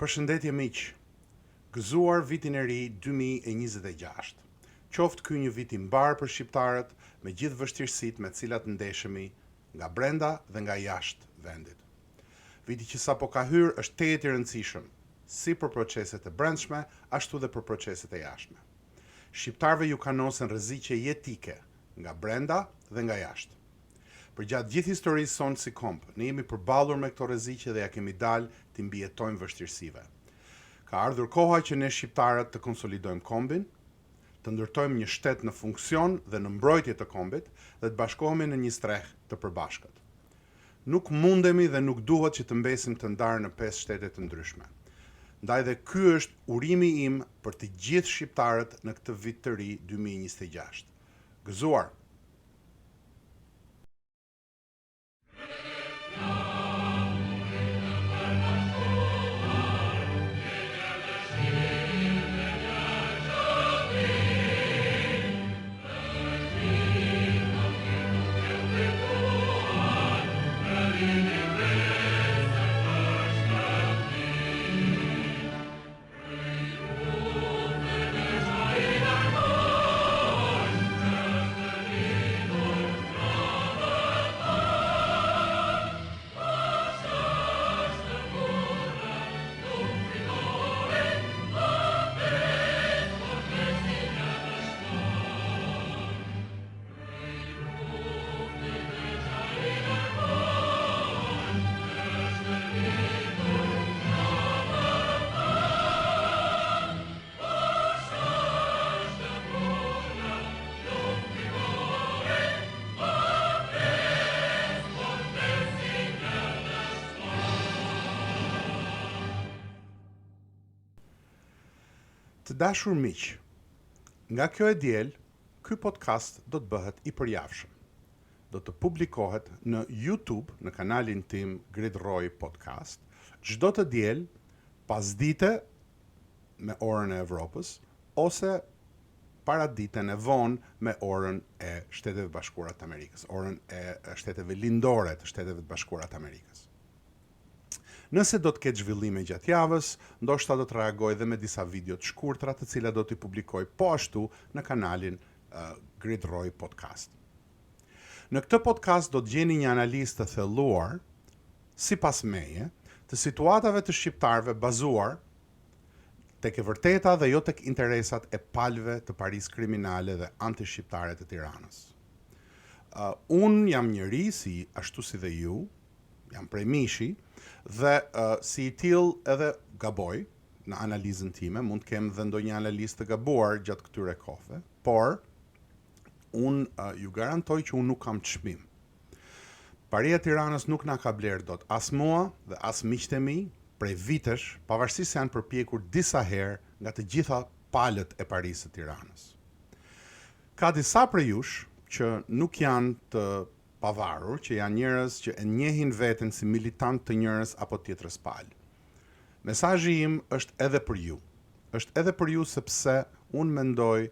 Përshëndetje miq. Gëzuar vitin e ri 2026. Qoftë ky një vit I mbar për shqiptarët, me gjithë vështirësitë me të cilat ndeshemi nga brenda dhe nga jashtë vendit. Viti që sapo ka hyrë është tejet I rëndësishëm, si për proceset e brendshme, ashtu dhe për proceset e jashtme. Shqiptarëve ju kanosen rreziqe jetike nga brenda dhe nga jashtë. Përgjatë gjithë historisë sonë si komp, ne jemi përballur me këto rreziqe dhe ja kemi dalë të mbijetojmë vështirësive. Ka ardhur koha që ne shqiptarët të konsolidojmë kombin, të ndërtojmë një shtet në funksion dhe në mbrojtje të kombit dhe të bashkohemi në një strehë të përbashkët. Nuk mundemi dhe nuk duhet që të mbesim të ndarë në 5 shtete të ndryshme. Ndaj dhe ky është urimi im për të gjithë shqiptarët në këtë vit të ri 2026. Gëzuar! Të dashur miq, nga kjo e diel, ky podcast do të bëhet I përjavshëm. Do të publikohet në YouTube, në kanalin tim Grid Roy Podcast, çdo të diel, pasdite me orën e Evropës, ose paraditën e vonë me orën e Shteteve Bashkuara të Amerikës, orën e shteteve lindore të Shteteve të Bashkuara të Amerikës. Nëse do të ketë zhvillime gjatë javës, ndoshta do të reagoj dhe me disa video të shkurtra të cilat do t'i publikoj po ashtu në kanalin Grid Roy Podcast. Në këtë podcast do të gjeni një analizë të thelluar, sipas meje, të situatave të shqiptarëve bazuar tek e vërteta dhe jo tek interesat e palëve të parisë kriminale dhe antishqiptare të Tiranës. Unë jam njëri, ashtu si dhe ju, jam prej Mishi, dhe si I till edhe gaboj në analizën time, mund të kem dhe ndonjë analizë të gabuar gjatë këtyre kohëve, por unë ju garantoj që unë nuk kam çmim. Paria e Tiranës nuk na ka bler dot as mua dhe as miqtë e mi prej vitesh, pavarësisht se janë përpjekur disa herë nga të gjitha palët e Parisë së Tiranës. Ka disa prej jush që nuk janë të pavarur, që janë njerëz që e njehin veten si militant të njërës apo tjetrës palë. Mesazhi im është edhe për ju. Është edhe për ju sepse unë mendoj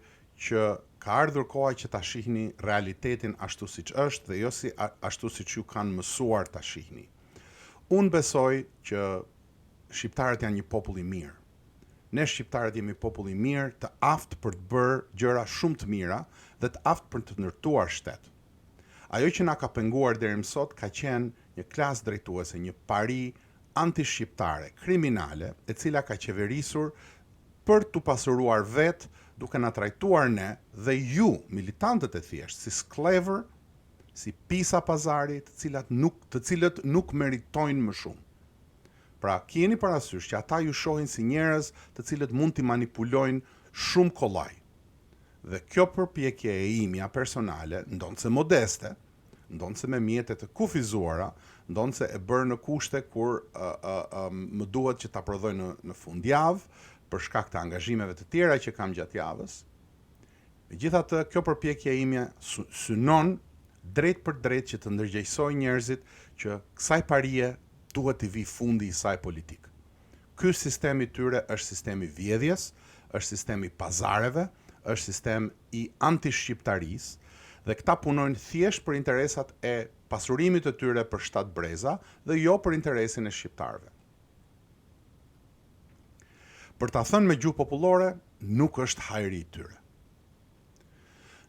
që ka ardhur koha që ta shihni realitetin ashtu siç është dhe jo si ashtu siç ju kanë mësuar ta shihni. Unë besoj që shqiptarët janë një popull I mirë. Ne shqiptarët jemi popull I mirë, të aftë për të bërë gjëra shumë të mira dhe të aftë për të ndërtuar shtet. Ajo që na ka penguar deri më sot ka qenë një klasë drejtuese, një pari antishqiptare, kriminale, e cila ka qeverisur për t'u pasuruar vetë, duke na trajtuar ne dhe ju, militantët e thjeshtë, si sklever, si pisa pazari, të cilët nuk meritojnë më shumë. Pra, keni parasysh që ata ju shohin si njerëz të cilët mund t'i manipulojnë shumë kollaj. Dhe kjo përpjekje e imja personale, ndonse modeste, ndonse me mjetet të kufizuara, ndonse e bërë në kushte kur më duhet që ta prodhoj në fundjavë, për shkak të angazhimeve të tjera që kam gjatë javës. Megjithatë, kjo përpjekje e imja synon drejt për drejt që të ndërgjegjësoj njerëzit që kësaj parie duhet t'i vi fundi I saj politik. Ky sistemi tyre është sistemi vjedhjes, është sistemi pazareve, është sistem I antishqiptarisë dhe këta punojnë thjesht për interesat e pasurimit të tyre për shtat breza dhe jo për interesin e shqiptarëve. Për ta thënë me gjuhë popullore, nuk është hajri I tyre.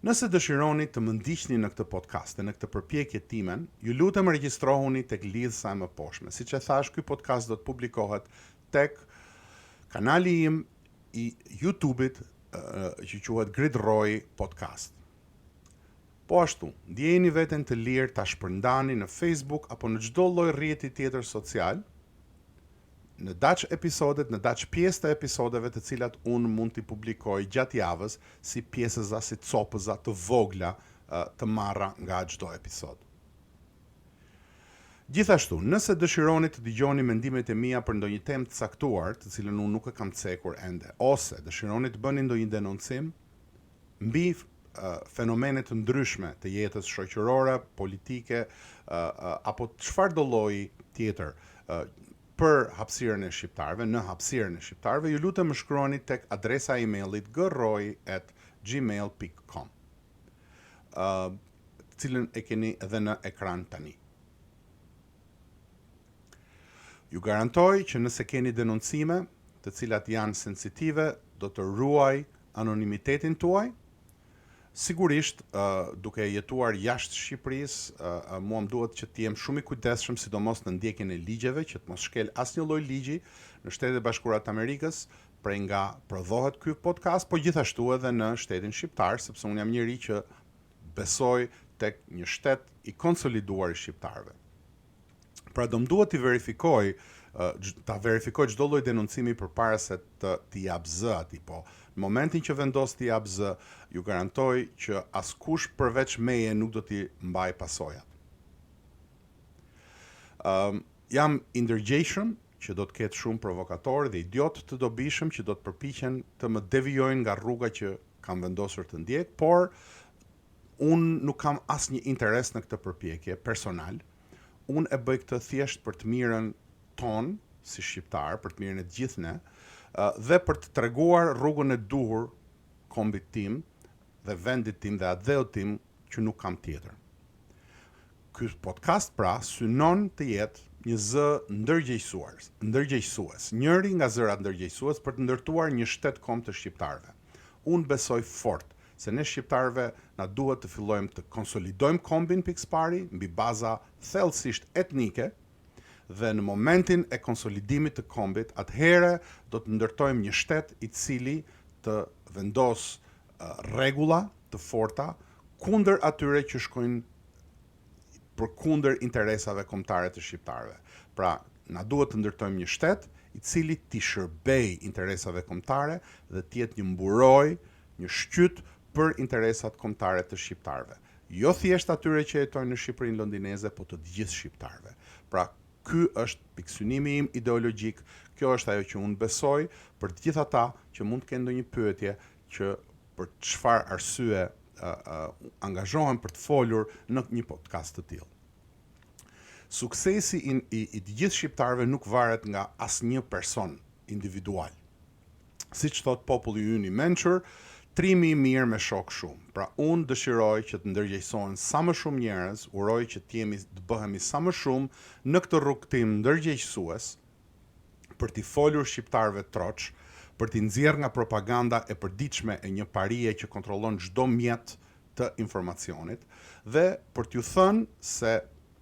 Nëse dëshironi të më ndiqni në këtë podcast e në këtë përpjekje timen, ju lutem regjistrohuni tek lidhsa e mëposhtme. Siç e thash, ky podcast do të publikohet tek kanali im I YouTube-it që quhet Grid Roy Podcast. Po ashtu, ndjejeni veten të lirë ta shpërndani në Facebook apo në çdo lloj rrjeti tjetër social, në daç episodet, në daç pjesë të episodeve të cilat unë mund t'i publikoj gjatë javës si pjesëza, si copëza të vogla të marra nga çdo episod. Gjithashtu, nëse dëshironi të dëgjoni mendimet e mia për ndonjë temë të caktuar, të cilën unë nuk e kam cekur ende, ose dëshironi të bëni ndonjë denoncim mbi fenomene të ndryshme të jetës shoqërore, politike, apo çfarëdo lloji tjetër për hapësirën e shqiptarëve, në hapësirën e shqiptarëve, ju lutem më shkruani tek adresa e-mailit grroy@gmail.com, cilën e keni edhe në ekran tani. Ju garantoj që nëse keni denoncime, të cilat janë sensitive, do të ruaj anonimitetin tuaj. Sigurisht, duke jetuar jashtë Shqipërisë, mua më duhet që të jem shumë I kujdesshëm, sidomos në ndjekjen e ligjeve, që të mos shkel asnjë lloj ligji në Shtetet e Bashkuara të Amerikës, prej nga prodhohet ky podcast, po gjithashtu edhe në shtetin shqiptar, sepse unë jam njëri që besoj tek një shtet I konsoliduar I shqiptarëve. Pra do më duhet ta verifikoj çdo lloj denoncimi përpara se t'i jap zë atij, po në momentin që vendos t'i jap zë, ju garantoj që askush përveç meje nuk do t'i mbaj pasojat. Jam I ndërgjegjshëm që do të ketë shumë provokatorë dhe idiot të dobishëm që do të përpiqen të më devijojnë nga rruga që kam vendosur të ndjek, por unë nuk kam asnjë interes në këtë përpjekje personal. Unë e bëj këtë thjesht për të mirën tonë si shqiptar, për të mirën e të gjithë ne, dhe për të treguar rrugën e duhur kombit tim dhe vendit tim dhe atdheut tim që nuk kam tjetër. Ky podcast pra synon të jetë një zë ndërgjegjësues, njëri nga zërat ndërgjegjësues për të ndërtuar një shtet kombë të shqiptarëve. Unë besoj fort se ne shqiptarëve na duhet të fillojmë të konsolidojmë kombin pikë pari mbi baza thellësisht etnike, dhe në momentin e konsolidimit të kombit, atëhere do të ndërtojmë një shtet I cili të vendos rregulla të forta kundër atyre që shkojnë përkundër interesave kombëtare të shqiptarëve. Pra, na duhet të ndërtojmë një shtet I cili t'i shërbej interesave kombëtare dhe të jetë një mburoj, një shqyt për interesat kombëtare të shqiptarëve. Jo thjesht atyre që jetojnë në Shqipërinë londineze, po të gjithë shqiptarëve. Pra, ky është piksynimi im ideologjik, kjo është ajo që unë besoj për të gjithë ata që mund të kenë ndonjë pyetje që për çfarë arsye angazhohen për të folur në një podcast të tillë. Suksesi I të gjithë shqiptarëve nuk varet nga asnjë person individual. Siç thot populli ynë I mençur, trimi I mirë me shok shumë. Pra unë dëshiroj që të ndërgjegjësohen sa më shumë njerëz, uroj që të bëhemi sa më shumë në këtë rrugtim ndërgjegjësues për t'i folur shqiptarëve troç, për t'i nxjerrë nga propaganda e përditshme e një parie që kontrollon çdo mjet të informacionit dhe për t'ju thënë se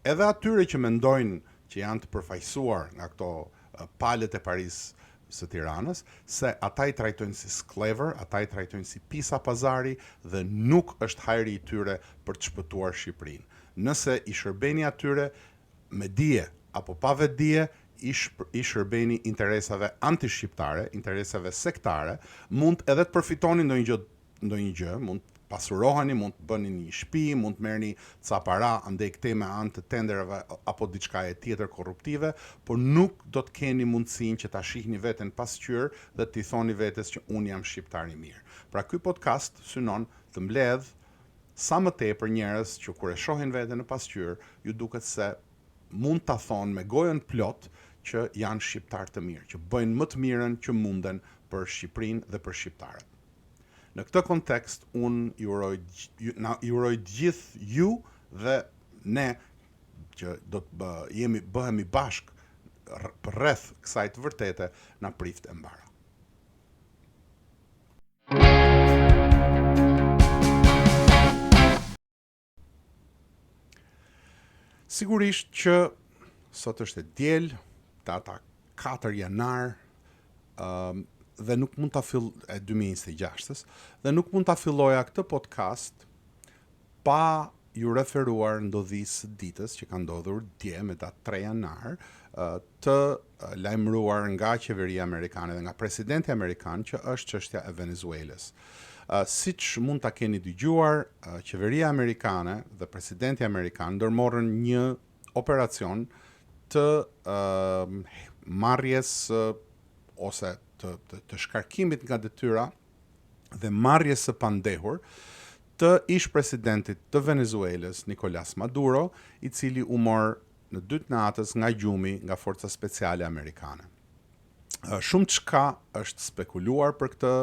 edhe atyre që mendojnë që janë të përfaqësuar nga këto palët e Paris së Tiranës, se ata I trajtojnë si sklever, ata I trajtojnë si pisa pazari dhe nuk është hajri I tyre për të shpëtuar Shqipërinë. Nëse I shërbeni atyre me dije apo pa vetdije, I shërbeni interesave anti-shqiptare, interesave sektare, mund edhe të përfitoni ndonjë gjë, mund të pasuroheni, mund të bëni një shtëpi, mund të merrni ca para andej këtej me anë të tenderave apo diçka e tjetër korruptive, por nuk do të keni mundësinë që ta shihni veten pasqyrë dhe t'i thoni vetes që unë jam shqiptar I mirë. Pra ky podcast synon të mbledh sa më tepër njerëz që kur e shohin veten në pasqyrë, ju duket se mund ta thonë me gojën plot që janë shqiptar të mirë, që bëjnë më të mirën që munden për Shqipërinë dhe për shqiptarët. Në këtë kontekst, unë ju uroj gjithë ju dhe ne që do të bëhemi bashk për rreth kësaj të vërtete na prift e mbara. Sigurisht që sot është e diel, data 4 janar, dhe nuk mund ta e 2026-s, dhe nuk mund ta filloja këtë podcast pa ju referuar ndodhisë së ditës që ka ndodhur dje me datë 3 janar, të lajmëruar nga qeveria amerikane dhe nga presidenti amerikan, që është çështja e Venezuelës. Siç mund ta keni dëgjuar, qeveria amerikane dhe presidenti amerikan ndërmorën një operacion të marrjes ose të shkarkimit nga detyra dhe marrjes së pandehur të ish presidentit të Venezuelës, Nicolás Maduro, i cili u mor në 2 natës nga gjumi nga forca speciale amerikane. Shumë çka është spekuluar për këtë.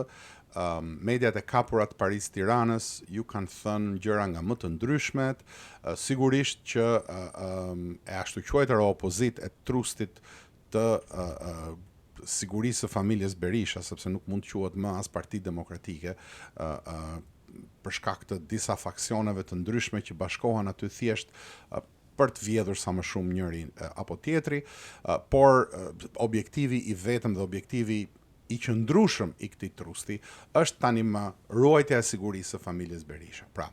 Mediat e kapura të Paris Tiranës ju kanë thënë gjëra nga më të ndryshmet, sigurisht që e ashtu quajtur opozitë e trustit të sigurisë së familjes Berisha, sepse nuk mund të quhet më as Parti Demokratike, për shkak të disa faksioneve të ndryshme që bashkohen aty thjesht për të vjedhur sa më shumë njëri apo tjetri, por objektivi i vetëm dhe objektivi i qëndrueshëm i këtij trusti është tani më ruajtja e sigurisë së familjes Berisha. Pra,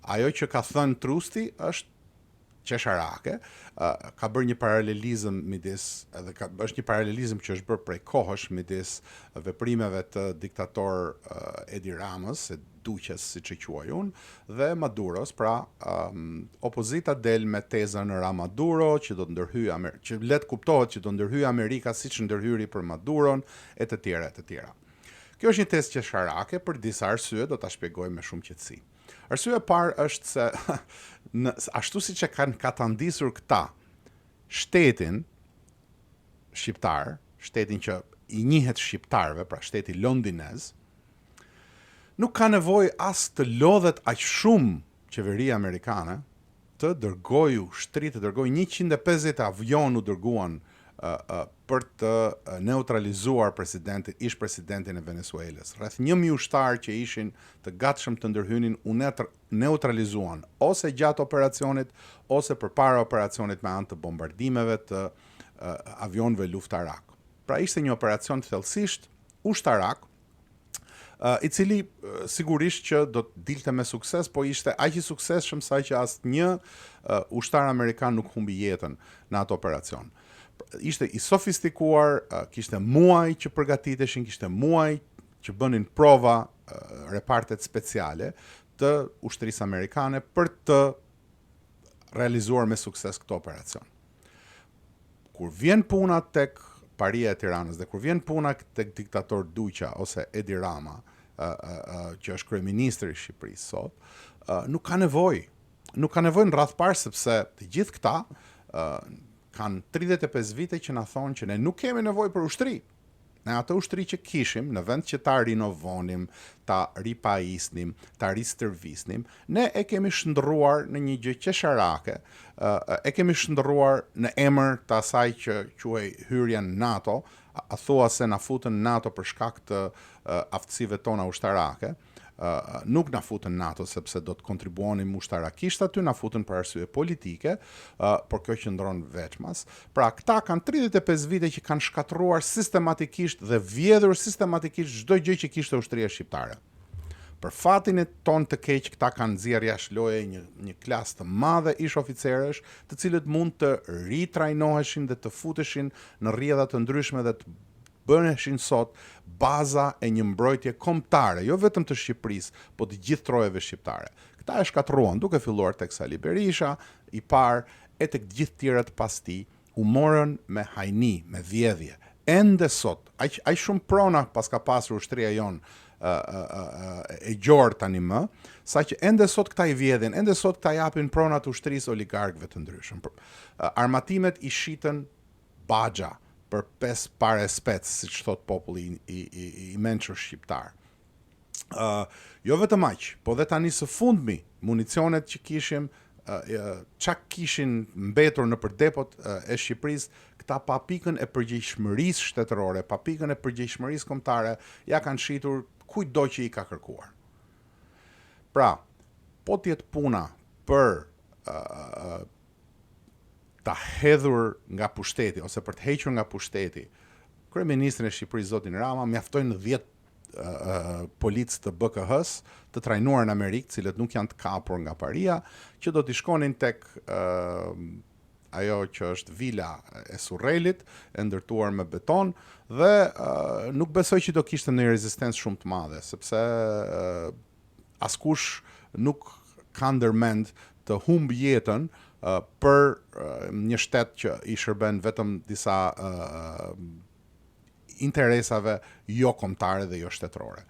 ajo që ka thënë trusti është qesharake, ka bërë një paralelizëm është një paralelizëm që është bërë prej kohësh midis veprimeve të diktator Edi Ramës, Duqes, siç e quaj unë, dhe Maduros. Pra, opozita del me tezën e Maduro që do të ndërhyjë që let kuptohet që do ndërhyjë Amerika siç ndërhyri për Maduron e të tjera e të tjera. Kjo është një tezë qesharake për disa arsye, do ta shpjegoj me shumë qetësi. Arsyeja e parë është se ashtu siç e ka ta ndisur këta shtetin shqiptar, shtetin që i njihet shqiptarëve, pra shteti londinez, nuk ka nevojë as të lodhet aq shumë qeveria amerikane të dërgojë ushtri, të dërgojë 150 avion u dërguan për të neutralizuar ish presidentin e Venezuelës. Rreth 1000 ushtarë që ishin të gatshëm të ndërhynin u neutralizuan ose gjatë operacionit ose përpara operacionit me anë të bombardimeve të avionëve luftarak. Pra ishte një operacion thellësisht ushtarak, i cili sigurisht që do të dilte me sukses, po ishte aq i suksesshëm sa që asnjë ushtar amerikan nuk humbi jetën në atë operacion. Ishte i sofistikuar, kishte muaj që përgatiteshin, kishte muaj që bënin prova repartet speciale të ushtrisë amerikane për të realizuar me sukses këtë operacion. Kur vjen puna tek Paria e Tiranës dhe kur vjen puna tek diktator Duqa ose Edi Rama, që është kryeministri i Shqipërisë sot, nuk ka nevojë në radh parë, sepse të gjithë këta kanë 35 vite që na thonë që ne nuk kemi nevojë për ushtri. Ne atë ushtri që kishim, në vend që ta rinovonim, ta ripajisnim, ta ristërvisnim, ne e kemi shndërruar në një gjë qesharake, e kemi shndërruar në emër të asaj që quhej hyrja në NATO, a thua se na futën NATO për shkak të aftësive tona ushtarake. Nuk na futën NATO sepse do të kontribuonim ushtarakisht aty, na futën për arsye politike, por kjo qëndron veçmas. Pra, këta kanë 35 vite që kanë shkatruar sistematikisht dhe vjedhur sistematikisht çdo gjë që kishte ushtria shqiptare. Për fatin e ton të keq, këta kanë nxjerrë jashtë loje një klasë të madhe ish oficerësh, të cilët mund të ritrajnoheshin dhe të futeshin në rrjedha të ndryshme dhe të bëneshin sot baza e një mbrojtje kombëtare, jo vetëm të Shqipërisë, po të gjithë trojeve shqiptare. Këta e shkatruan duke filluar tek Sali Berisha, i parë, e tek gjithë tjerët pas tij, u morën me hajni, me vjedhje. Ende sot, aq shumë prona pas ka pasur ushtria jon e gjorë tani më, saqë ende sot këta i vjedhin, ende sot këta japin pronat ushtrisë oligarkëve të ndryshëm. Armatimet i shitën Baxha për 5 pare spec, siç thot populli i mençur shqiptar. Jo vetëm aq, po dhe tani së fundmi, municionet që kishim, çak kishin mbetur në përdepot e Shqipërisë, këta pa pikën e përgjegjshmërisë shtetërore, pa pikën e përgjegjshmërisë kombëtare, ja kanë shitur kujdo që i ka kërkuar. Pra, po t'jetë puna për ta hedhur nga pushteti ose për të hequr nga pushteti kryeministrin e Shqipërisë zotin Rama, mjaftojnë 10 policë të BKH-s të trajnuar në Amerikë, cilët nuk janë të kapur nga paria, që do t'i shkonin tek ajo që është vila e Surrelit, e ndërtuar me beton, dhe nuk besoj që do kishte ndonjë rezistencë shumë të madhe, sepse askush nuk ka ndërmend të humb jetën për një shtet që i shërben vetëm disa interesave jo kombëtare dhe jo shtetërore.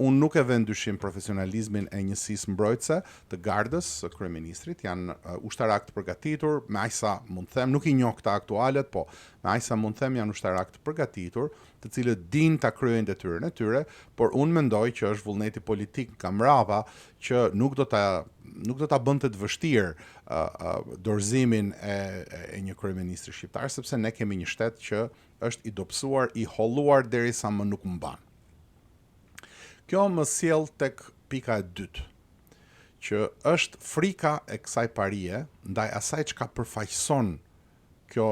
Unë nuk e vë ndyshim profesionalizmin e njësisë mbrojtëse të gardës së kryeministrit, janë ushtarak të përgatitur, me aq sa mund të them, nuk i njoh këta aktualet, po me aq sa mund të them janë ushtarak të përgatitur, të cilët dinë ta kryejnë detyrën e tyre, por unë mendoj që është vullneti politik nga mbrapa që nuk do ta bënte të vështirë dorëzimin e një kryeministri shqiptar, sepse ne kemi një shtet që është i dobësuar, i holluar derisa më nuk mban. Kjo më sjell tek pika e dytë, që është frika e kësaj parie ndaj asaj çka përfaqëson ky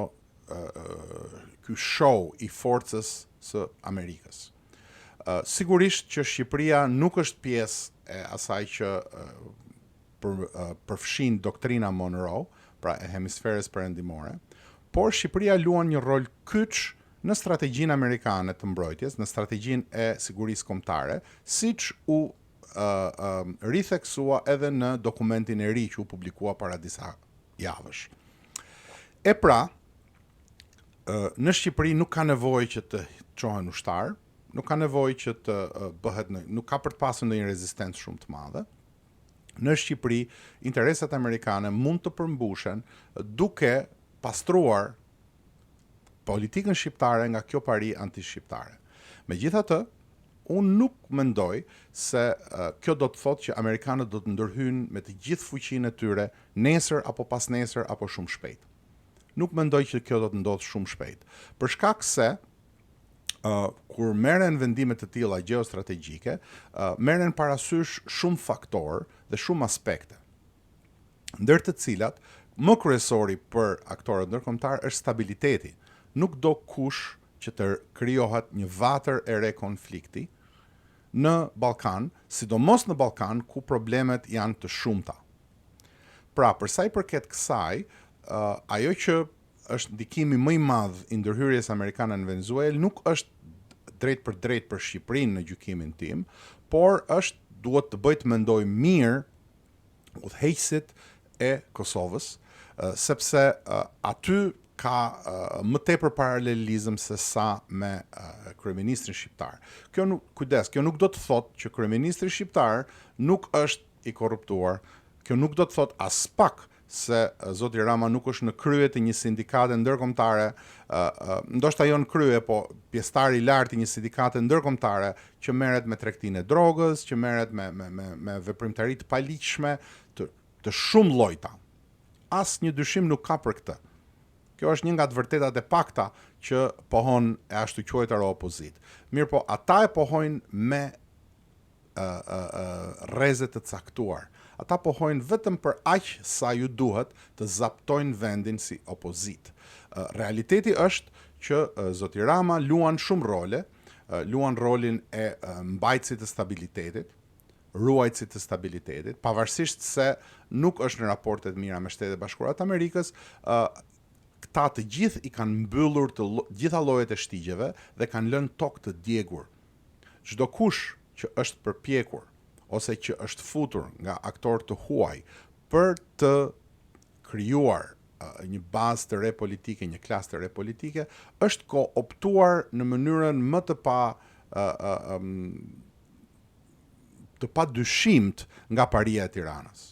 show i forcës së Amerikës. Sigurisht që Shqipëria nuk është pjesë e asaj që përfshin doktrina Monroe, pra e hemisferës perëndimore, por Shqipëria luan një rol kyç në strategjinë amerikane të mbrojtjes, në strategjinë e sigurisë kombëtare, siç u ritheksua edhe në dokumentin e ri që u publikua para disa javësh. E pra, në Shqipëri nuk ka nevojë që të çohen ushtar, nuk ka nevojë që të bëhet nuk ka për të pasur ndonjë rezistencë shumë të madhe. Në Shqipëri, interesat amerikane mund të përmbushen duke pastruar politikën shqiptare nga kjo pari anti-shqiptare. Megjithatë, unë nuk mendoj se kjo do të thotë që amerikanët do të ndërhyjnë me të gjithë fuqinë e tyre nesër apo pas nesër apo shumë shpejt. Nuk mendoj që kjo do të ndodhë shumë shpejt. Për shkak se kur merren vendime të tilla gjeostrategjike, merren parasysh shumë faktorë dhe shumë aspekte, ndër të cilat më kryesori për aktorët ndërkombëtar është stabiliteti. Nuk do kush që të krijohet një vatër e re konflikti në Ballkan, sidomos në Ballkan ku problemet janë të shumta. Pra, për sa i përket kësaj, ajo që është ndikimi më i madh i ndërhyrjes amerikane në Venezuelë nuk është drejt për Shqipërinë në gjykimin tim, por duhet të bëj të mendoj mirë udhëheqësit e Kosovës, sepse aty ka më tepër paralelizëm se sa me kryeministrin shqiptar. Kjo nuk do të thotë që kryeministri shqiptar nuk është i korruptuar, kjo nuk do të thotë as pak se zoti Rama nuk është në krye të një sindikate ndërkombëtare, ndoshta jo në krye, po pjesëtar i lartë i një sindikate ndërkombëtare që merret me tregtinë e drogës, që merret me veprimtari të paligjshme të shumë llojta. Asnjë dyshim nuk ka për këtë. Kjo është një nga të vërtetat e pakta që pohon e ashtu quajtur opozit. Mirë po, ata e pohojnë me rreze të caktuar. Ata pohojnë vetëm për aq sa ju duhet të zaptojnë vendin si opozit. Realiteti është që zoti Rama luan shumë role, luan rolin e mbajtësit të stabilitetit, ruajtësit të stabilitetit, pavarësisht se nuk është në raportet mira me Shtetet Bashkuara të Amerikës, këta të gjithë i kanë mbyllur të gjitha llojet e shtigjeve dhe kanë lënë tokë të djegur. Çdo kush që është përpjekur ose që është futur nga aktorë të huaj për të krijuar një bazë të re politike, një klasë të re politike, është kooptuar në mënyrën më të padyshimtë nga paria e Tiranës.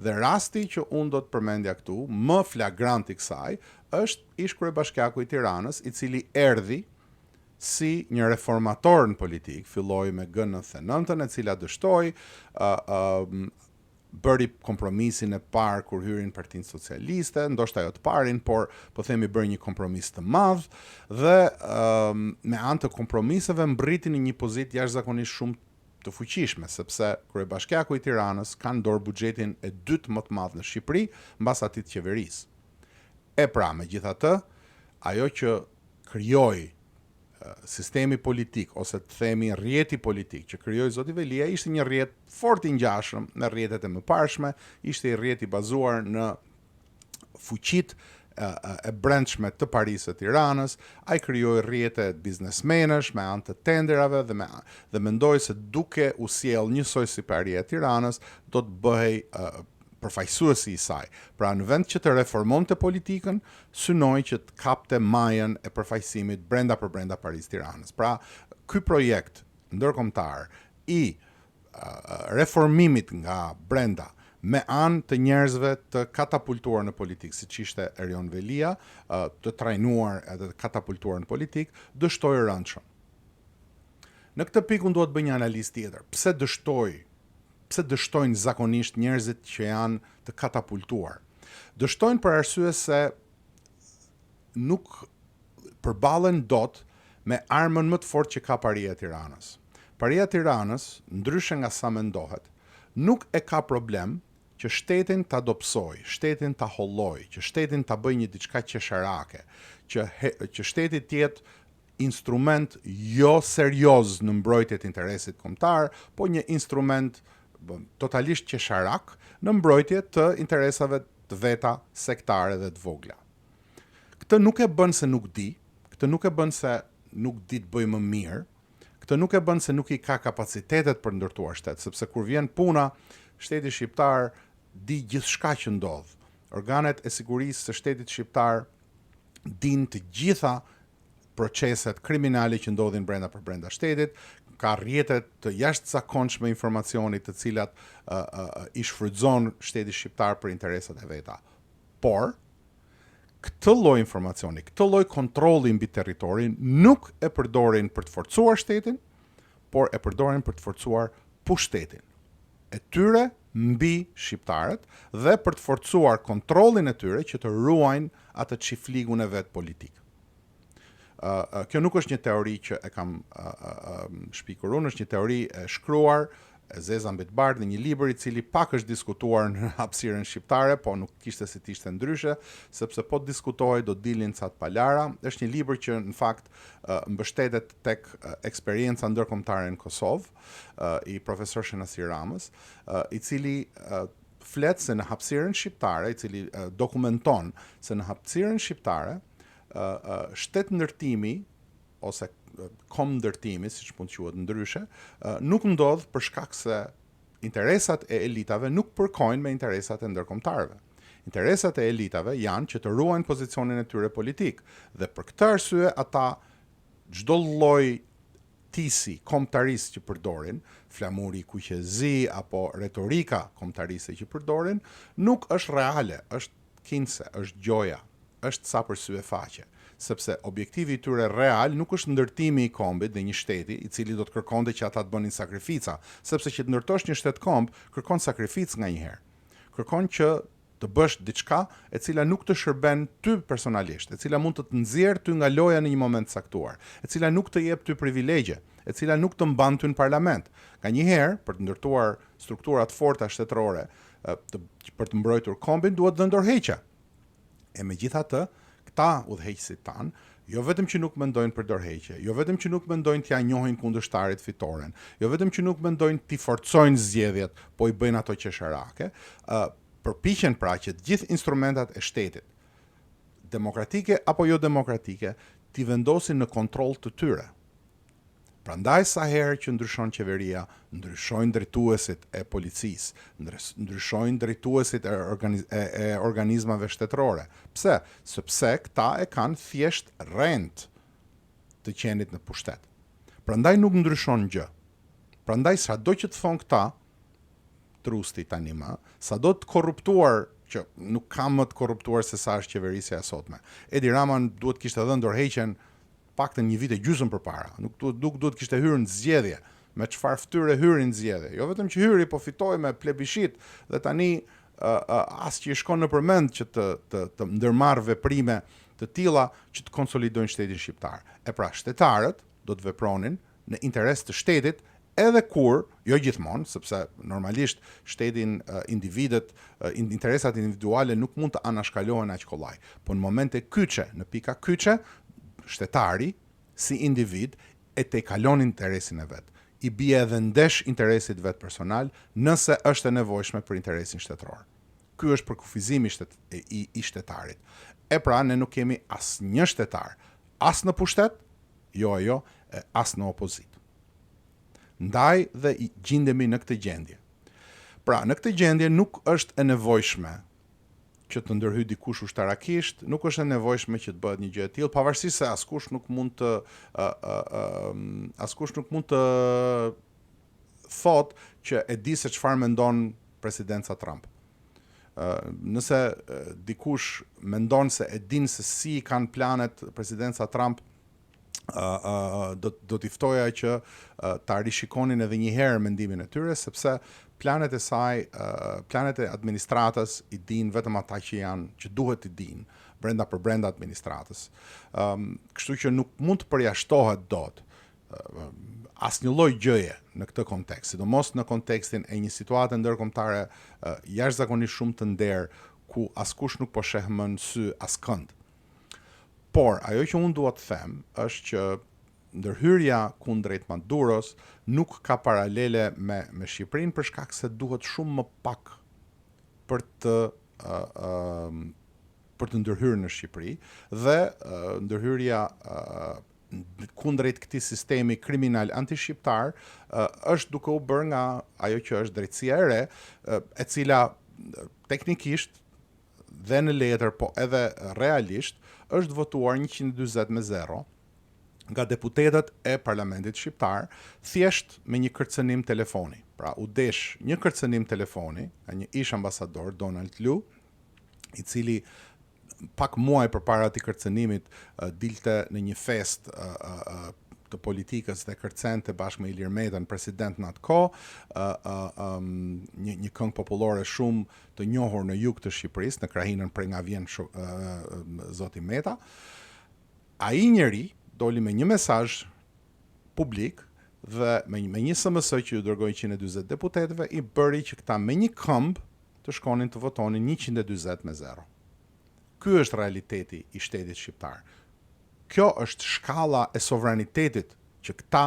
Dhe rasti që unë do të përmendja këtu, më flagrant i kësaj, është ish kryebashkiaku i Tiranës, i cili erdhi si një reformator në politik, filloi me G99, e cila dështoi, bëri kompromisin e parë kur hyri në Partinë Socialiste, ndoshta jo të parin, por po themi bëri një kompromis të madh dhe me anë të kompromiseve mbriti në një pozitë jashtëzakonisht shumë të fuqishme, sepse kryebashkiaku i Tiranës ka në dorë buxhetin e dytë më të madh në Shqipëri mbas atij të qeverisë. E pra, megjithatë, ajo që krijoi sistemi politik, ose të themi rrjeti politik që krijoi zoti Velia, ishte një rrjet fort i ngjashëm me rrjetet e mëparshme, ishte i rrjet i bazuar në fuqitë e brendshme të Parisë të Tiranës. Ai krijoi rrjete biznesmenësh me anë të tenderave dhe mendoi se duke u sjell njësoj si parria e Tiranës do të bëhej përfaqësuesi i saj. Pra në vend që të reformonte politikën, synoi që të kapte majën e përfaqësimit brenda Parisë Tiranës. Pra, ky projekt ndërkombëtar i reformimit nga brenda me anë të njerëzve të katapultuar në politikë, siç ishte Erion Velia, të trajnuar edhe të katapultuar në politikë, dështoi rëndshëm. Në këtë pikë unë duhet bëj një analizë tjetër. Pse dështojnë zakonisht njerëzit që janë të katapultuar? Dështojnë për arsye se nuk përballen dot me armën më të fortë që ka Paria e Tiranës. Paria e Tiranës, ndryshe nga sa mendohet, nuk e ka problem që shtetin ta dobësoj, shtetin ta holloj, që shtetin ta bëjë një diçka qesharake, që shteti të jetë instrument jo serioz në mbrojtje të interesit kombëtar, po një instrument totalisht qesharak në mbrojtje të interesave të veta sektare dhe të vogla. Këtë nuk e bën se nuk di, këtë nuk e bën se nuk di të bëjë më mirë, këtë nuk e bën se nuk i ka kapacitetet për ndërtuar shtet, sepse kur vjen puna, shteti shqiptar di gjithçka që ndodh. Organet e sigurisë së shtetit shqiptar din të gjitha proceset kriminale që ndodhin brenda shtetit, ka rrjetet të jashtëzakonshme informacionit të cilat i shfrytëzon shteti shqiptar për interesat e veta. Por, këtë lloj informacioni, këtë lloj kontrolli mbi territorin nuk e përdorin për të forcuar shtetin, por e përdorin për të forcuar pushtetin e tyre mbi shqiptarët dhe për të forcuar kontrollin e tyre që të ruajnë atë çifligun e vet politik. Kjo nuk është një teori që e kam shpikur unë, është një teori e shkruar e Zeza Mbetbardh në një libër i cili pak është diskutuar në hapësirën shqiptare, po nuk kishte si të ishte ndryshe, sepse po të diskutohej do dilin ca të palara. Është një libër që në fakt mbështetet tek eksperjenca ndërkombëtare në Kosovë i profesor Shenasir Ramës, i cili flet se në hapësirën shqiptare, i cili dokumenton se në hapësirën shqiptare shtet ndërtimi ose kom ndërtimi, siç mund të quhet ndryshe, nuk ndodh për shkak se interesat e elitave nuk përkojnë me interesat e ndërkombëtarëve. Interesat e elitave janë që të ruajnë pozicionin e tyre politik dhe për këtë arsye ata çdo lloj tisi kombëtarisë që përdorin, flamuri i kuqezi apo retorika kombëtarise që përdorin, nuk është reale, është kinse, është gjoja, është sa për sy e faqe, sepse objektivi i tyre real nuk është ndërtimi i kombit dhe një shteti i cili do të kërkonte që ata të bënin sakrifica, sepse që të ndërtosh një shtet komb kërkon sakrificë nganjëherë. Kërkon që të bësh diçka e cila nuk të shërben ty personalisht, e cila mund të të nxjerrë ty nga loja në një moment caktuar, e cila nuk të jep ty privilegje, e cila nuk të mban ty në parlament. Nganjëherë, për të ndërtuar struktura të forta shtetërore, për të mbrojtur kombin, duhet të ndorheqja. E megjithatë, këta udhëheqësit tan, jo vetëm që nuk mendojnë për dorëheqje, jo vetëm që nuk mendojnë t'ia njohin kundërshtarit fitoren, jo vetëm që nuk mendojnë t'i forcojnë zgjedhjet, po i bëjnë ato qesharake, përpiqen pra që të gjithë instrumentat e shtetit, demokratike apo jo demokratike, t'i vendosin në kontroll të tyre. Prandaj sa herë që ndryshon qeveria, ndryshojnë drejtuesit e policisë, ndryshojnë drejtuesit e organizmave shtetërore. Pse? Sepse këta e kanë thjesht rend të qenit në pushtet. Prandaj nuk ndryshon gjë. Prandaj sado që të thonë këta, trusti tani më, sado të korruptuar që nuk ka më të korruptuar se sa është qeverisja e sotme. Edi Rama duhet kishte dhënë dorëheqjen paktën një vit e gjysmë përpara. Nuk duhet kishte hyrë në zgjedhje, me çfarë fytyre hyri në zgjedhje. Jo vetëm që hyri, po fitoi me plebishit dhe tani as që i shkon në përmend që të ndërmarr veprime të tilla që të konsolidojnë shtetin shqiptar. E pra, shtetarët do të vepronin në interes të shtetit edhe kur, jo gjithmonë, sepse normalisht shtetin interesat individuale nuk mund të anashkalohen aq kollaj. Po në momente kyçe, në pika kyçe, shtetari si individ e tejkalon interesin e vet. I bie edhe ndesh interesit vet personal nëse është e nevojshme për interesin shtetëror. Ky është përkufizimi i shtetarit. E pra, ne nuk kemi asnjë shtetar, as në pushtet, as në opozit. Ndaj dhe i gjindemi në këtë gjendje. Pra, në këtë gjendje nuk është e nevojshme që të ndërhyjë dikush ushtarakisht, nuk është e nevojshme që të bëhet një gjë e tillë, pavarësisht se askush nuk mund të thotë që e di se çfarë mendon presidenca Trump. Nëse dikush mendon se e din se si kanë planet presidenca Trump, do t'i ftoja që ta rishikonin edhe një herë mendimin e tyre, sepse planet e administratës i din vetëm ata që duhet i din brenda administratës. Kështu që nuk mund të përjashtohet dot asnjë lloj gjëje në këtë kontekst, sidomos në kontekstin e një situate ndërkombëtare jashtëzakonisht shumë të nderë, ku askush nuk po sheh më në sy askënd. Por, ajo që unë dua të them është që ndërhyrja kundrejt Maduros nuk ka paralele me Shqipërinë për shkak se duhet shumë më pak për të ndërhyrë në Shqipëri dhe ndërhyrja kundrejt këtij sistemi kriminal antishqiptar është duke u bërë nga ajo që është drejtësia e re, e cila teknikisht dhe në letër, po edhe realisht është votuar 140-0 nga deputetët e parlamentit shqiptar, thjesht me një kërcënim telefoni. Pra, u desh një kërcënim telefoni nga një ish ambasador, Donald Lu, i cili pak muaj përpara atij kërcënimit dilte në një fest të politikës dhe kërcente bashkë me Ilir Metën, president në atë kohë, një këngë popullore shumë të njohur në jug të Shqipërisë, në krahinën prej nga vjen zoti Meta. Ai njeri doli me një mesazh publik dhe me një SMS që ju dërgoi 140 deputetëve, i bëri që këta me një këmbë të shkonin të votonin 140-0. Ky është realiteti i shtetit shqiptar. Kjo është shkalla e sovranitetit që këta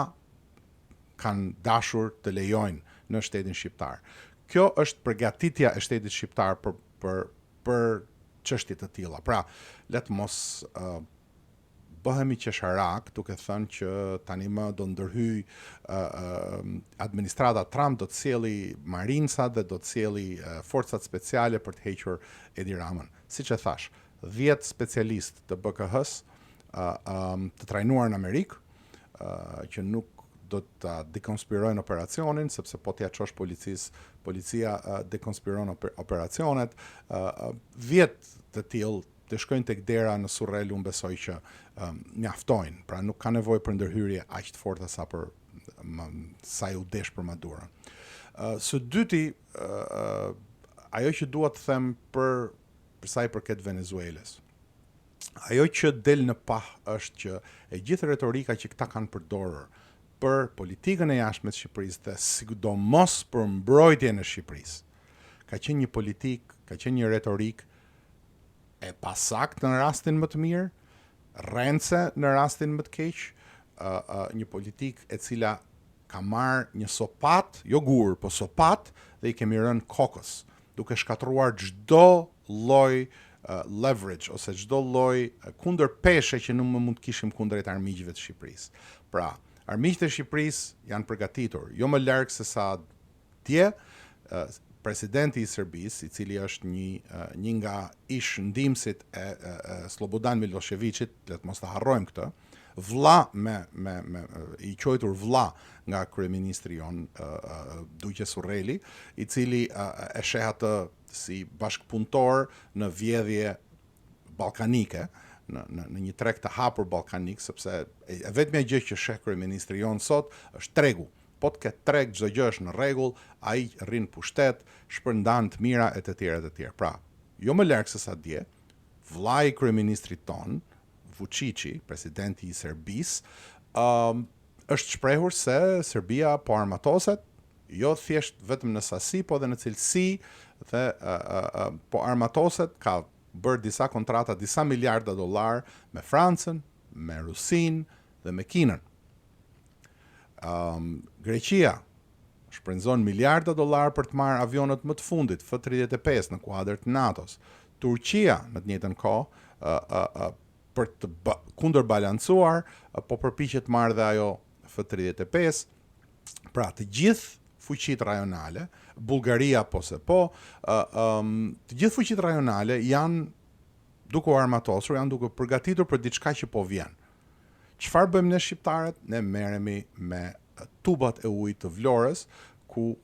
kanë dashur të lejojnë në shtetin shqiptar. Kjo është përgatitja e shtetit shqiptar për çështje të tilla. Pra, le të mos bëhemi qesharak duke thënë që tani më do ndërhyj administrata Trump, do të sjellë marincat dhe do të sjellë forcat speciale për të hequr Edi Ramën. Siç e thash, 10 specialistë të BKH-s të trajnuar në Amerikë, që nuk do të dekonspirojnë operacionin, sepse po t'ja çosh policia dekonspiron operacionet. 10 të tillë të shkojnë tek dera në Surrel, unë besoj që mjaftojnë. Pra nuk ka nevojë për ndërhyrje aq të forta sa u desh për Maduro. Së dyti, ajo që dua të them për sa i përket Venezuelës. Ajo që del në pah është që e gjithë retorika që këta kanë përdorur për politikën e jashtme të Shqipërisë dhe sidomos për mbrojtjen e Shqipërisë, ka qenë një politikë, ka qenë një retorik e pasaktë në rastin më të mirë, rrence në rastin më të keq, një politikë e cila ka marrë një sopat, jo gur, po sopat, dhe i kemi rënë kokës, duke shkatruar çdo lloj leverage ose çdo lloj kundër peshe që nuk më mund të kishim kundrejt armiqve të Shqipërisë. Pra, armiqtë e Shqipërisë janë përgatitur, jo më larg se sa dje, presidenti i Serbisë, i cili është një nga ish ndihmësit e Slobodan Miloševićit, le të mos ta harrojmë këtë, vlla i quajtur vlla nga kryeministri jon Duqe Surreli, i cili e sheh atë si bashkëpunëtor në vjedhje ballkanike, në një treg të hapur ballkanik, sepse e vetmja gjë që sheh kryeministri jon sot është tregu. Po të ketë treg, çdo gjë është në rregull, ai rrin pushtet, shpërndan të mira e të tjera e të tjera. Pra, jo më larg se sa dje, vllai kryeministrit ton, Vučići, presidenti i Serbisë, është shprehur se Serbia po armatoset, jo thjesht vetëm në sasi, po dhe në cilësi, dhe po armatoset, ka bërë disa kontrata, disa miliarda dollar me Francën, me Rusin dhe me Kinën. Greqia shpenzon miliarda dollar për të marrë avionët më të fundit, F-35 në kuadër të NATO-s. Turqia në të njëjtën kohë për të kundërbalancuar, po përpiqet marrë dhe ajo F-35. Pra, të gjithë fuqitë rajonale, Bullgaria po se po, të gjithë fuqitë rajonale janë duke u armatosur, janë duke përgatitur për diçka që po vjen. Çfarë bëjmë ne shqiptarët? Ne merremi me tubat e ujit të Vlorës, ku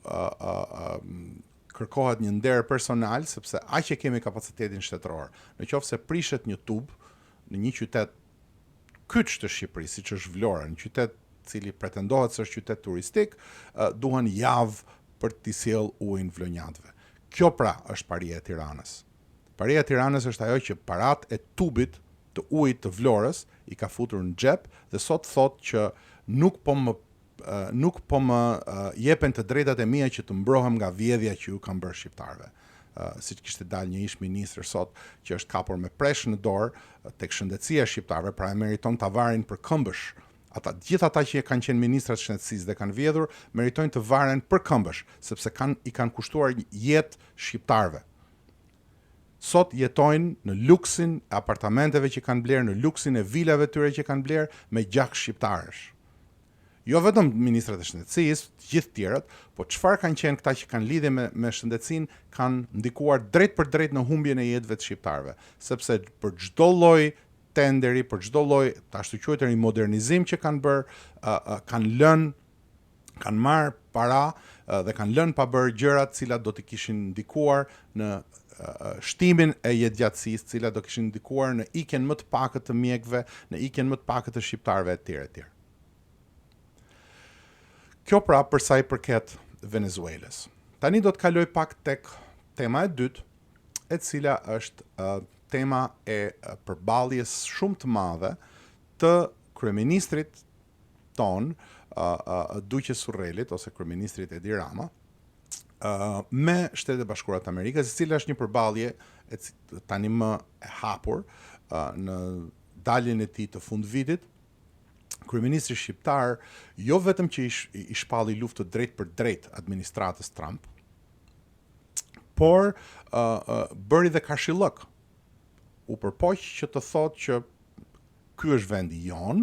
kërkohet një nder personal, sepse aq e kemi kapacitetin shtetëror. Në qoftë se prishet një tub në një qytet kyç të Shqipërisë, siç është Vlora, një qytet cili pretendohet se është qytet turistik, duhen javë për t'i sjell ujin vlonjatëve. Kjo pra është paria e Tiranës. Paria e Tiranës është ajo që parat e tubit të ujit të Vlorës i ka futur në xhep dhe sot thot që nuk po më jepen të drejtat e mia që të mbrohem nga vjedhja që ju kanë bërë shqiptarëve. Si që kishte dalë një ish ministër sot që është kapur me presh në dorë tek shëndetësia e shqiptarëve, pra e meriton ta varin për këmbësh. Gjithë ata që kanë qenë ministrat shëndetësisë dhe kanë vjedhur, meritojnë të varen për këmbësh, sepse i kanë kushtuar jetë shqiptarëve. Sot jetojnë në luksin e apartamenteve që kanë blerë, në luksin e vilave tyre që kanë blerë, me gjak shqiptarësh. Jo vetëm ministrat e shëndetësisë, të gjithë tjerët, po çfarë kanë qenë këta që kanë lidhje me shëndetësinë, kanë ndikuar drejt për drejt në humbjen e jetëve të shqiptarëve, sepse për çdo lloj tenderi, për çdo lloj të ashtu quajtur modernizim që kanë bërë, kanë marrë para dhe kanë lënë pa bërë gjërat të cilat do të kishin ndikuar në shtimin e jetëgjatësisë, të cilat do kishin ndikuar në ikjen më të pakët të mjekëve, në ikjen më të pakët të shqiptarëve etj. Kjo pra për sa i përket Venezuelës. Tani do të kaloj pak tek tema e dytë, e cila është tema e përballjes shumë të madhe të kryeministrit ton, Duqe Surrelit ose kryeministrit Edi Rama, me Shtetet Bashkuara të Amerikës, e cila është një përballje tani më e hapur në daljen e tij të fundvitit. Kryeministri shqiptar jo vetëm që i shpalli luftë drejt për drejt administratës Trump, por bëri dhe kashillëk. U përpoq që të thotë që ky është vendi jon,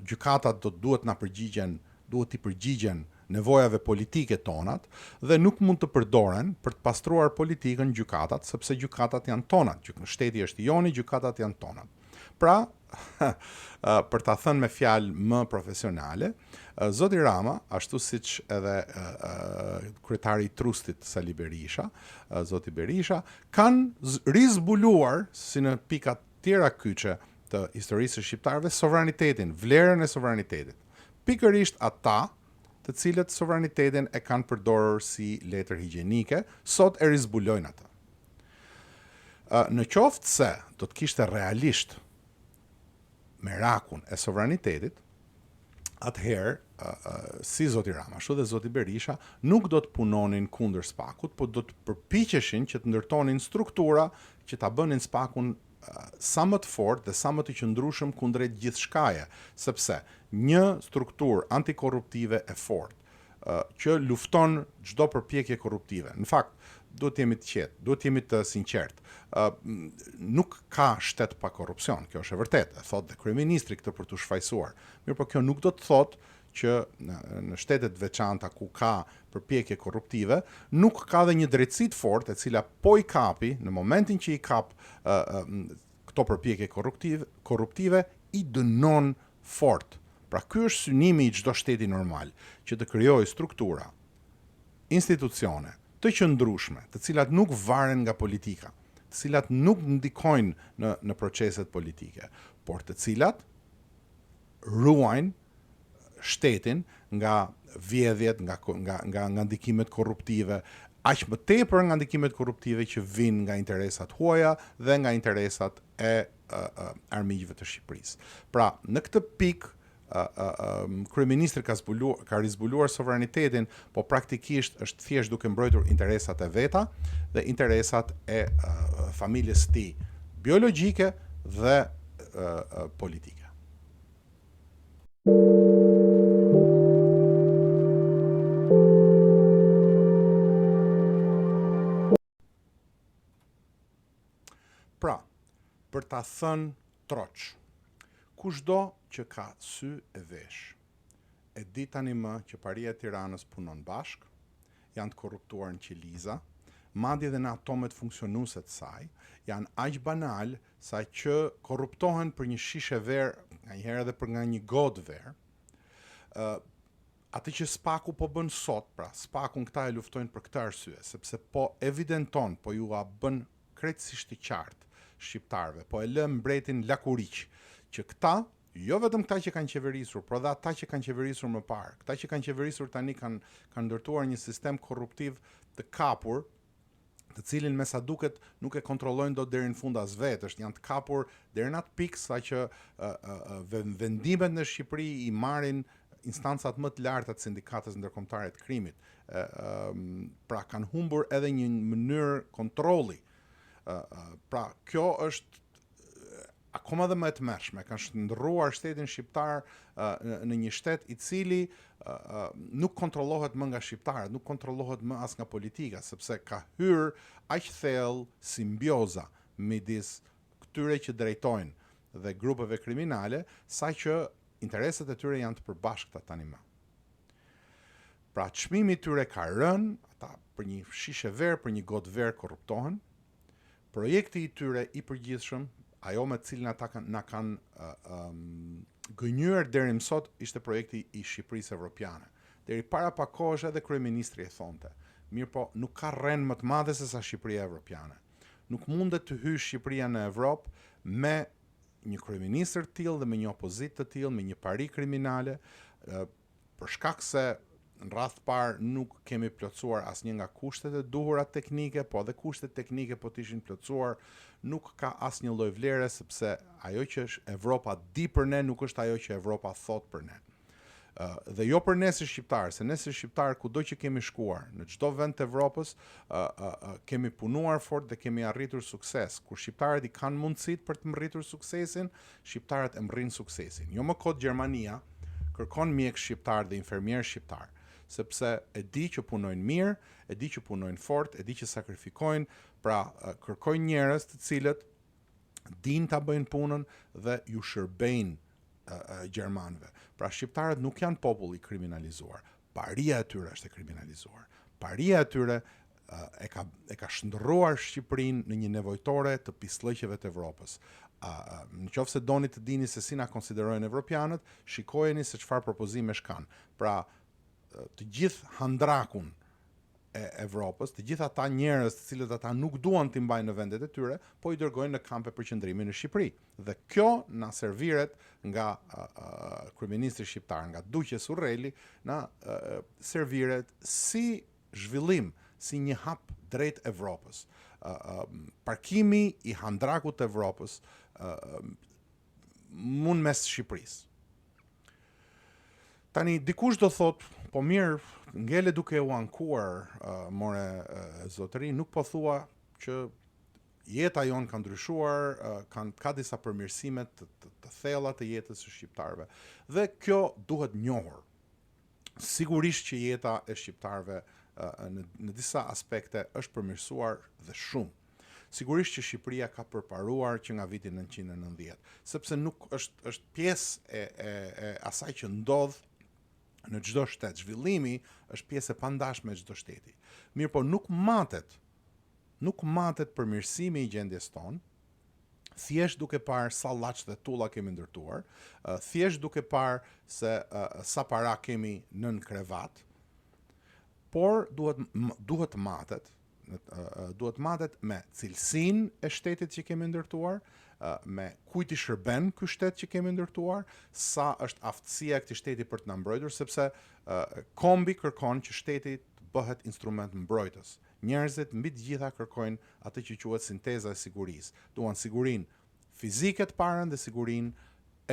gjykatat duhet t'i përgjigjen nevojave politike tonat dhe nuk mund të përdoren për të pastruar politikën gjykatat, sepse gjykatat janë tonat. Shteti është i joni, gjykatat janë tonat. Pra, për ta thënë me fjalë më profesionale, Zoti Rama, ashtu siç edhe kryetari i Trustit Sali Berisha, Zoti Berisha, kanë rizbuluar, si në pikat tjera kyçe të historisë së shqiptarëve, sovranitetin, vlerën e sovranitetit. Pikërisht ata të cilët sovranitetin e kanë përdorur si letër higjienike, sot e rizbulojnë ata. Në qoftë se do të kishte realisht merakun e sovranitetit, atëherë, si Zoti Rama, ashtu dhe Zoti Berisha, nuk do të punonin kundër SPAK-ut, por do të përpiqeshin që të ndërtonin struktura që ta bënin SPAK-un sa më të fortë dhe sa më të qëndrueshëm kundrejt gjithçkaje, sepse një strukturë antikorruptive e fortë që lufton çdo përpjekje korruptive. Në fakt, duhet të jemi të qetë, duhet të jemi të sinqertë. Nuk ka shtet pa korrupsion, kjo është e vërtetë, e thotë dhe kryeministri këtë për të shfaqsuar. Mirë, po kjo nuk do të thotë që në shtetet veçanta ku ka përpjekje korruptive, nuk ka dhe një drejtësi të fortë e cila po i kapi, në momentin që i kap këto përpjekje korruptive, i dënon fort. Pra ky është synimi i çdo shteti normal, që të krijojë struktura, institucione të qëndrueshme, të cilat nuk varen nga politika, të cilat nuk ndikojnë në proceset politike, por të cilat ruajnë shtetin nga vjedhjet, nga ndikimet korruptive, aq më tepër nga ndikimet korruptive që vijnë nga interesat huaja dhe nga interesat e armiqve të Shqipërisë. Pra, në këtë pikë kryeministri ka rizbuluar sovranitetin, po praktikisht është thjesht duke mbrojtur interesat e veta dhe interesat e familjes së tij biologjike dhe politike. Pra, për ta thënë troç, kushdo që ka sy e vesh, e di tani më që Paria e Tiranës punon bashk, janë të korruptuar në qeliza, madje edhe në atomet funksionuese të saj, janë aq banal sa që korruptohen për një shishe verë, nganjëherë edhe për nga një godë verë. Atë që Spaku po bën sot, pra Spakun këta e luftojnë për këtë arsye, sepse po evidenton, po ju a bën krejtësisht të qartë shqiptarëve, po e lë mbretin lakuriq, që këta, jo vetëm këta që kanë qeverisur, por edhe ata që kanë qeverisur më parë, këta që kanë qeverisur tani kanë ndërtuar një sistem korruptiv të kapur, të cilin me sa duket nuk e kontrollojnë dot deri në fund as vetësh, janë të kapur deri në atë pikë sa që vendimet në Shqipëri i marrin instancat më të larta të sindikatës ndërkombëtare të krimit. Pra kanë humbur edhe një mënyrë kontrolli. Pra kjo është akoma dhe më e tmerrshme, kanë shndërruar shtetin shqiptar në një shtet i cili nuk kontrollohet më nga shqiptarët, nuk kontrollohet më as nga politika, sepse ka hyrë aq thellë simbioza midis këtyre që drejtojnë dhe grupeve kriminale, sa që interesat e tyre janë të përbashkëta tani më. Pra çmimi i tyre ka rënë, ata për një shishe verë, për një gotë verë korruptohen. Projekti i tyre i përgjithshëm, ajo me cilin ata na kanë gënjur deri më sot, ishte projekti i Shqipërisë Evropiane. Deri para pak kohësh edhe kryeministri e thonte. Mirë po, nuk ka rrenë më të madhe se sa Shqipëria Evropiane. Nuk mundet të hyjë Shqipëria në Evropë me një kryeministër të tillë dhe me një opozitë të tillë, me një pari kriminale, për shkak se në radh të parë nuk kemi plotësuar asnjë nga kushtet e duhura teknike, po edhe kushtet teknike po të ishin plotësuar, nuk ka asnjë lloj vlere, sepse ajo që Evropa di për ne nuk është ajo që Evropa thot për ne. Dhe jo për ne si shqiptarë, se ne si shqiptarë kudo që kemi shkuar, në çdo vend të Evropës, kemi punuar fort dhe kemi arritur sukses. Kur shqiptarët i kanë mundësitë për të rritur suksesin, shqiptarët e rrin suksesin. Jo më kot Gjermania kërkon mjek shqiptar dhe infermier shqiptar, sepse e di që punojnë mirë, e di që punojnë fort, e di që sakrifikojnë, pra kërkojnë njerëz të cilët din ta bëjnë punën dhe ju shërbejnë gjermanëve. Pra shqiptarët nuk janë popull i kriminalizuar, paria e tyre është e kriminalizuar. Paria e tyre e ka shndërruar Shqipërinë në një nevojtore të pislëqeve të Evropës. Në qoftë se doni të dini se si na konsiderojnë evropianët, shikojeni se çfarë propozimesh kanë. Pra të gjithë handrakun e Evropës, të gjithë ata njerëz të cilët ata nuk duan t'i mbajnë në vendet e tyre, po i dërgojnë në kampe përqendrimi në Shqipëri. Dhe kjo na serviret nga kryeministri shqiptar, nga Duqe Surreli, na serviret si zhvillim, si një hap drejt Evropës. Parkimi i handrakut të Evropës mund mes Shqipërisë. Tani dikush do thot, po mirë, ngele duke u ankuar more zotëri, nuk po thua që jeta jonë ka ndryshuar, ka disa përmirësime të thella të jetës së shqiptarëve. Dhe kjo duhet njohur. Sigurisht që jeta e shqiptarëve në disa aspekte është përmirësuar dhe shumë. Sigurisht që Shqipëria ka përparuar që nga viti 1990, sepse nuk është pjesë e asaj që ndodh në çdo shtet. Zhvillimi është pjesë e pandashme e çdo shteti. Mirë po nuk matet përmirësimi i gjendjes tonë, thjesht duke parë sa llaç dhe tulla kemi ndërtuar, thjesht duke parë se sa para kemi nën krevat, por duhet matet me cilësinë e shtetit që kemi ndërtuar, me kujt i shërben ky shtet që kemi ndërtuar, sa është aftësia e këtij shteti për të na mbrojtur, sepse kombi kërkon që shteti të bëhet instrument mbrojtës. Njerëzit mbi të gjitha kërkojnë atë që quhet sinteza e sigurisë. Duan sigurinë fizike të parën dhe sigurinë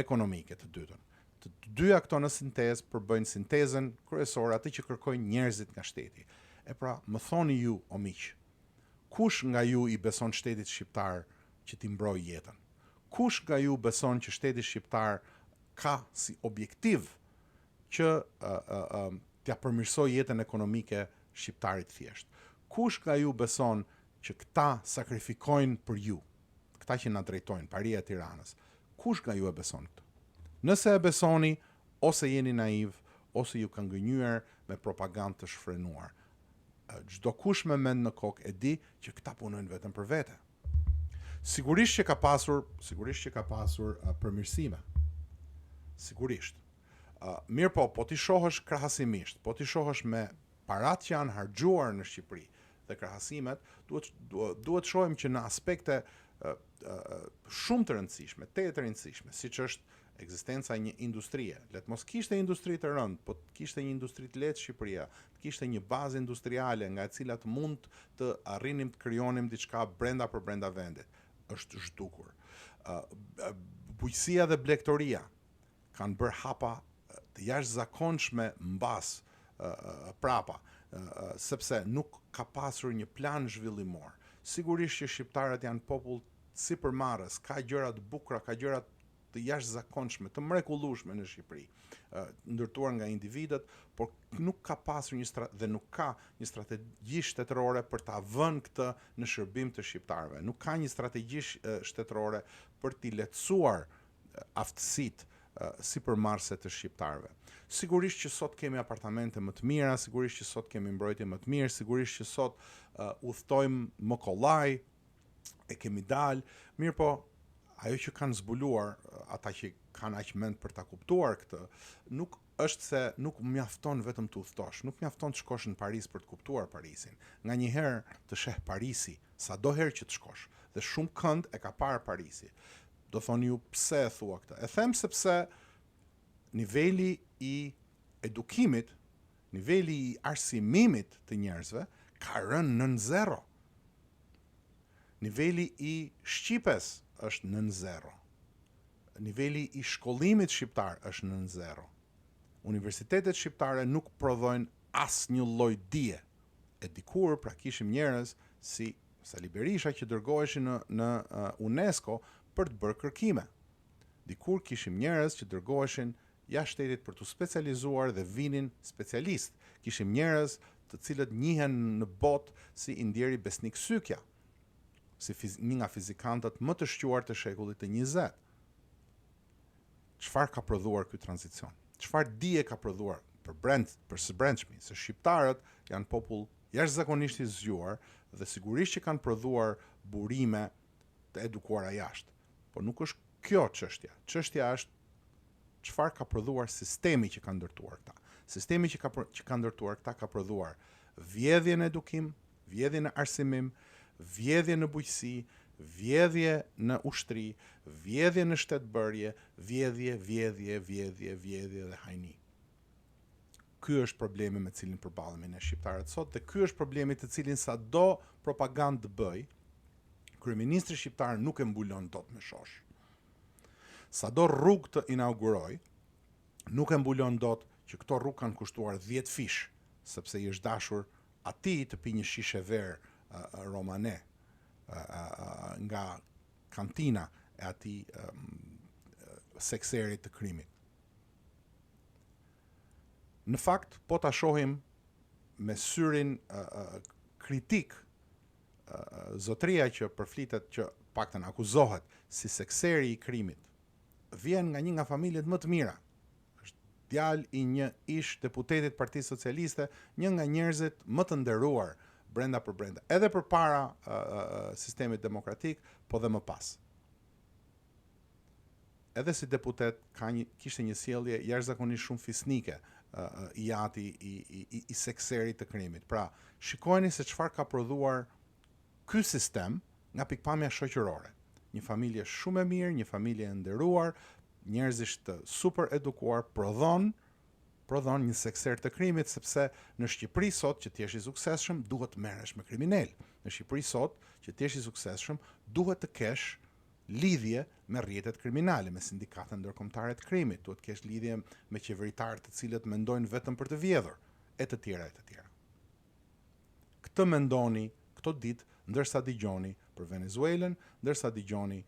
ekonomike të dytën. Të dyja këto në sintezë përbëjnë sintezën kryesore, atë që kërkojnë njerëzit nga shteti. E pra, më thoni ju, o miq, kush nga ju i beson shtetit shqiptar që t'i mbrojë jetën? Kush nga ju beson që shteti shqiptar ka si objektiv që t'ja përmirësoj jetën ekonomike shqiptarit thjesht? Kush nga ju beson që këta sakrifikojnë për ju, këta që na drejtojnë, paria e Tiranës? Kush nga ju e beson këtë? Nëse e besoni, ose jeni naiv, ose ju kanë gënjur me propagandë të shfrenuar. Çdo kush me mend në kokë e di që këta punojnë vetëm për vete. Sigurisht që ka pasur përmirësime. Sigurisht. Mirë po ti shohësh krahasimisht, po ti shohësh me parat që janë harxuar në Shqipëri dhe krahasimet, duhet shohim që në aspekte shumë të rëndësishme, të rëndësishme, siç është ekzistenca e një industrie. Le të mos kishte industri të rënd, po të kishte një industri të lehtë Shqipëria, të kishte një bazë industriale nga e cila të mund të arrinim të krijonim diçka brenda vendit. Është zhdukur. Bujqësia dhe blegtoria kanë bërë hapa të jashtëzakonshme mbas prapa, sepse nuk ka pasur një plan zhvillimor. Sigurisht që shqiptarët janë popull sipërmarrës, ka gjëra të bukura, ka gjëra të jashtëzakonshme, të mrekullueshme në Shqipëri, ndërtuar nga individët, por nuk ka pasur dhe nuk ka një strategji shtetërore për ta vënë këtë në shërbim të shqiptarëve. Nuk ka një strategji shtetërore për t'i lehtësuar aftësitë sipërmarrëse të shqiptarëve. Sigurisht që sot kemi apartamente më të mira, sigurisht që sot kemi mbrojtje më të mirë, sigurisht që sot udhtojmë më kollaj, e kemi dalë, mirë po ajo që kanë zbuluar ata që kanë aq mend për ta kuptuar këtë, nuk është se nuk mjafton vetëm të udhtosh, nuk mjafton të shkosh në Paris për të kuptuar Parisin. Nganjëherë të sheh Parisi, sadoherë që të shkosh, dhe shumë kënd e ka parë Parisi. Do thoni ju pse e thua këtë? E them sepse niveli i edukimit, niveli i arsimimit të njerëzve ka rënë nën zero. Niveli i shqipes është nën zero. Niveli i shkollimit shqiptar është nën zero. Universitetet shqiptare nuk prodhojnë asnjë lloj dije. E dikur pra kishim njerëz si Sali Berisha që dërgoheshin në UNESCO për të bërë kërkime. Dikur kishim njerëz që dërgoheshin jashtë shtetit për të specializuar dhe vinin specialist. Kishim njerëz të cilët njihen në botë si Indieri Besnik Sykja, si një nga fizikantët më të shquar të shekullit të 20. Çfarë ka prodhuar ky tranzicion? Çfarë dije ka prodhuar për së brendshmi, se shqiptarët janë popull jashtëzakonisht i zgjuar dhe sigurisht që kanë prodhuar burime të edukuara jashtë. Po nuk është kjo çështja. Çështja është çfarë ka prodhuar sistemi që ka ndërtuar këta. Sistemi që ka ndërtuar këta ka prodhuar vjedhje në edukim, vjedhje në arsimim, vjedhje në bujqësi, vjedhje në ushtri, vjedhje në shtetbërje, vjedhje dhe hajni. Ky është problemi me cilin përballemi ne shqiptarët sot dhe ky është problemi të cilin sado propagandë të bëj, kryeministri shqiptar nuk e mbulon dot me shosh. Sado rrugë të inauguroj, nuk e mbulon dot që këto rrugë kanë kushtuar 10 fish, sepse i është dashur atij të pi një shishe verë romane nga kantina e atij sekserit të krimit. Në fakt, po ta shohim me syrin kritik zotëria që përflitet, që paktën akuzohet si sekseri i krimit, vjen nga një nga familjet më të mira. Është djalë i një ish deputetit Partisë Socialiste, një nga njerëzit më të nderuar brenda për brenda, edhe përpara sistemit demokratik, po dhe më pas. Edhe si deputet kishte një sjellje jashtëzakonisht shumë fisnike i ati i sekserit të krimit. Pra, shikojeni se çfarë ka prodhuar ky sistem nga pikpamja shoqërore. Një familje shumë e mirë, një familje e nderuar, njerëzisht të super edukuar, prodhon një sekser të krimit, sepse në Shqipëri sot që t'jesh i suksesshëm duhet të merresh me kriminal. Në Shqipëri sot që t'jesh i suksesshëm duhet të kesh lidhje me rrjetet kriminale, me sindikatën ndërkombëtare të krimit, duhet kesh lidhje me qeveritarët të cilët mendojnë vetëm për të vjedhur, e të tjera e të tjera. Këtë mendoni këto ditë ndërsa dëgjoni për Venezuelën, ndërsa dëgjoni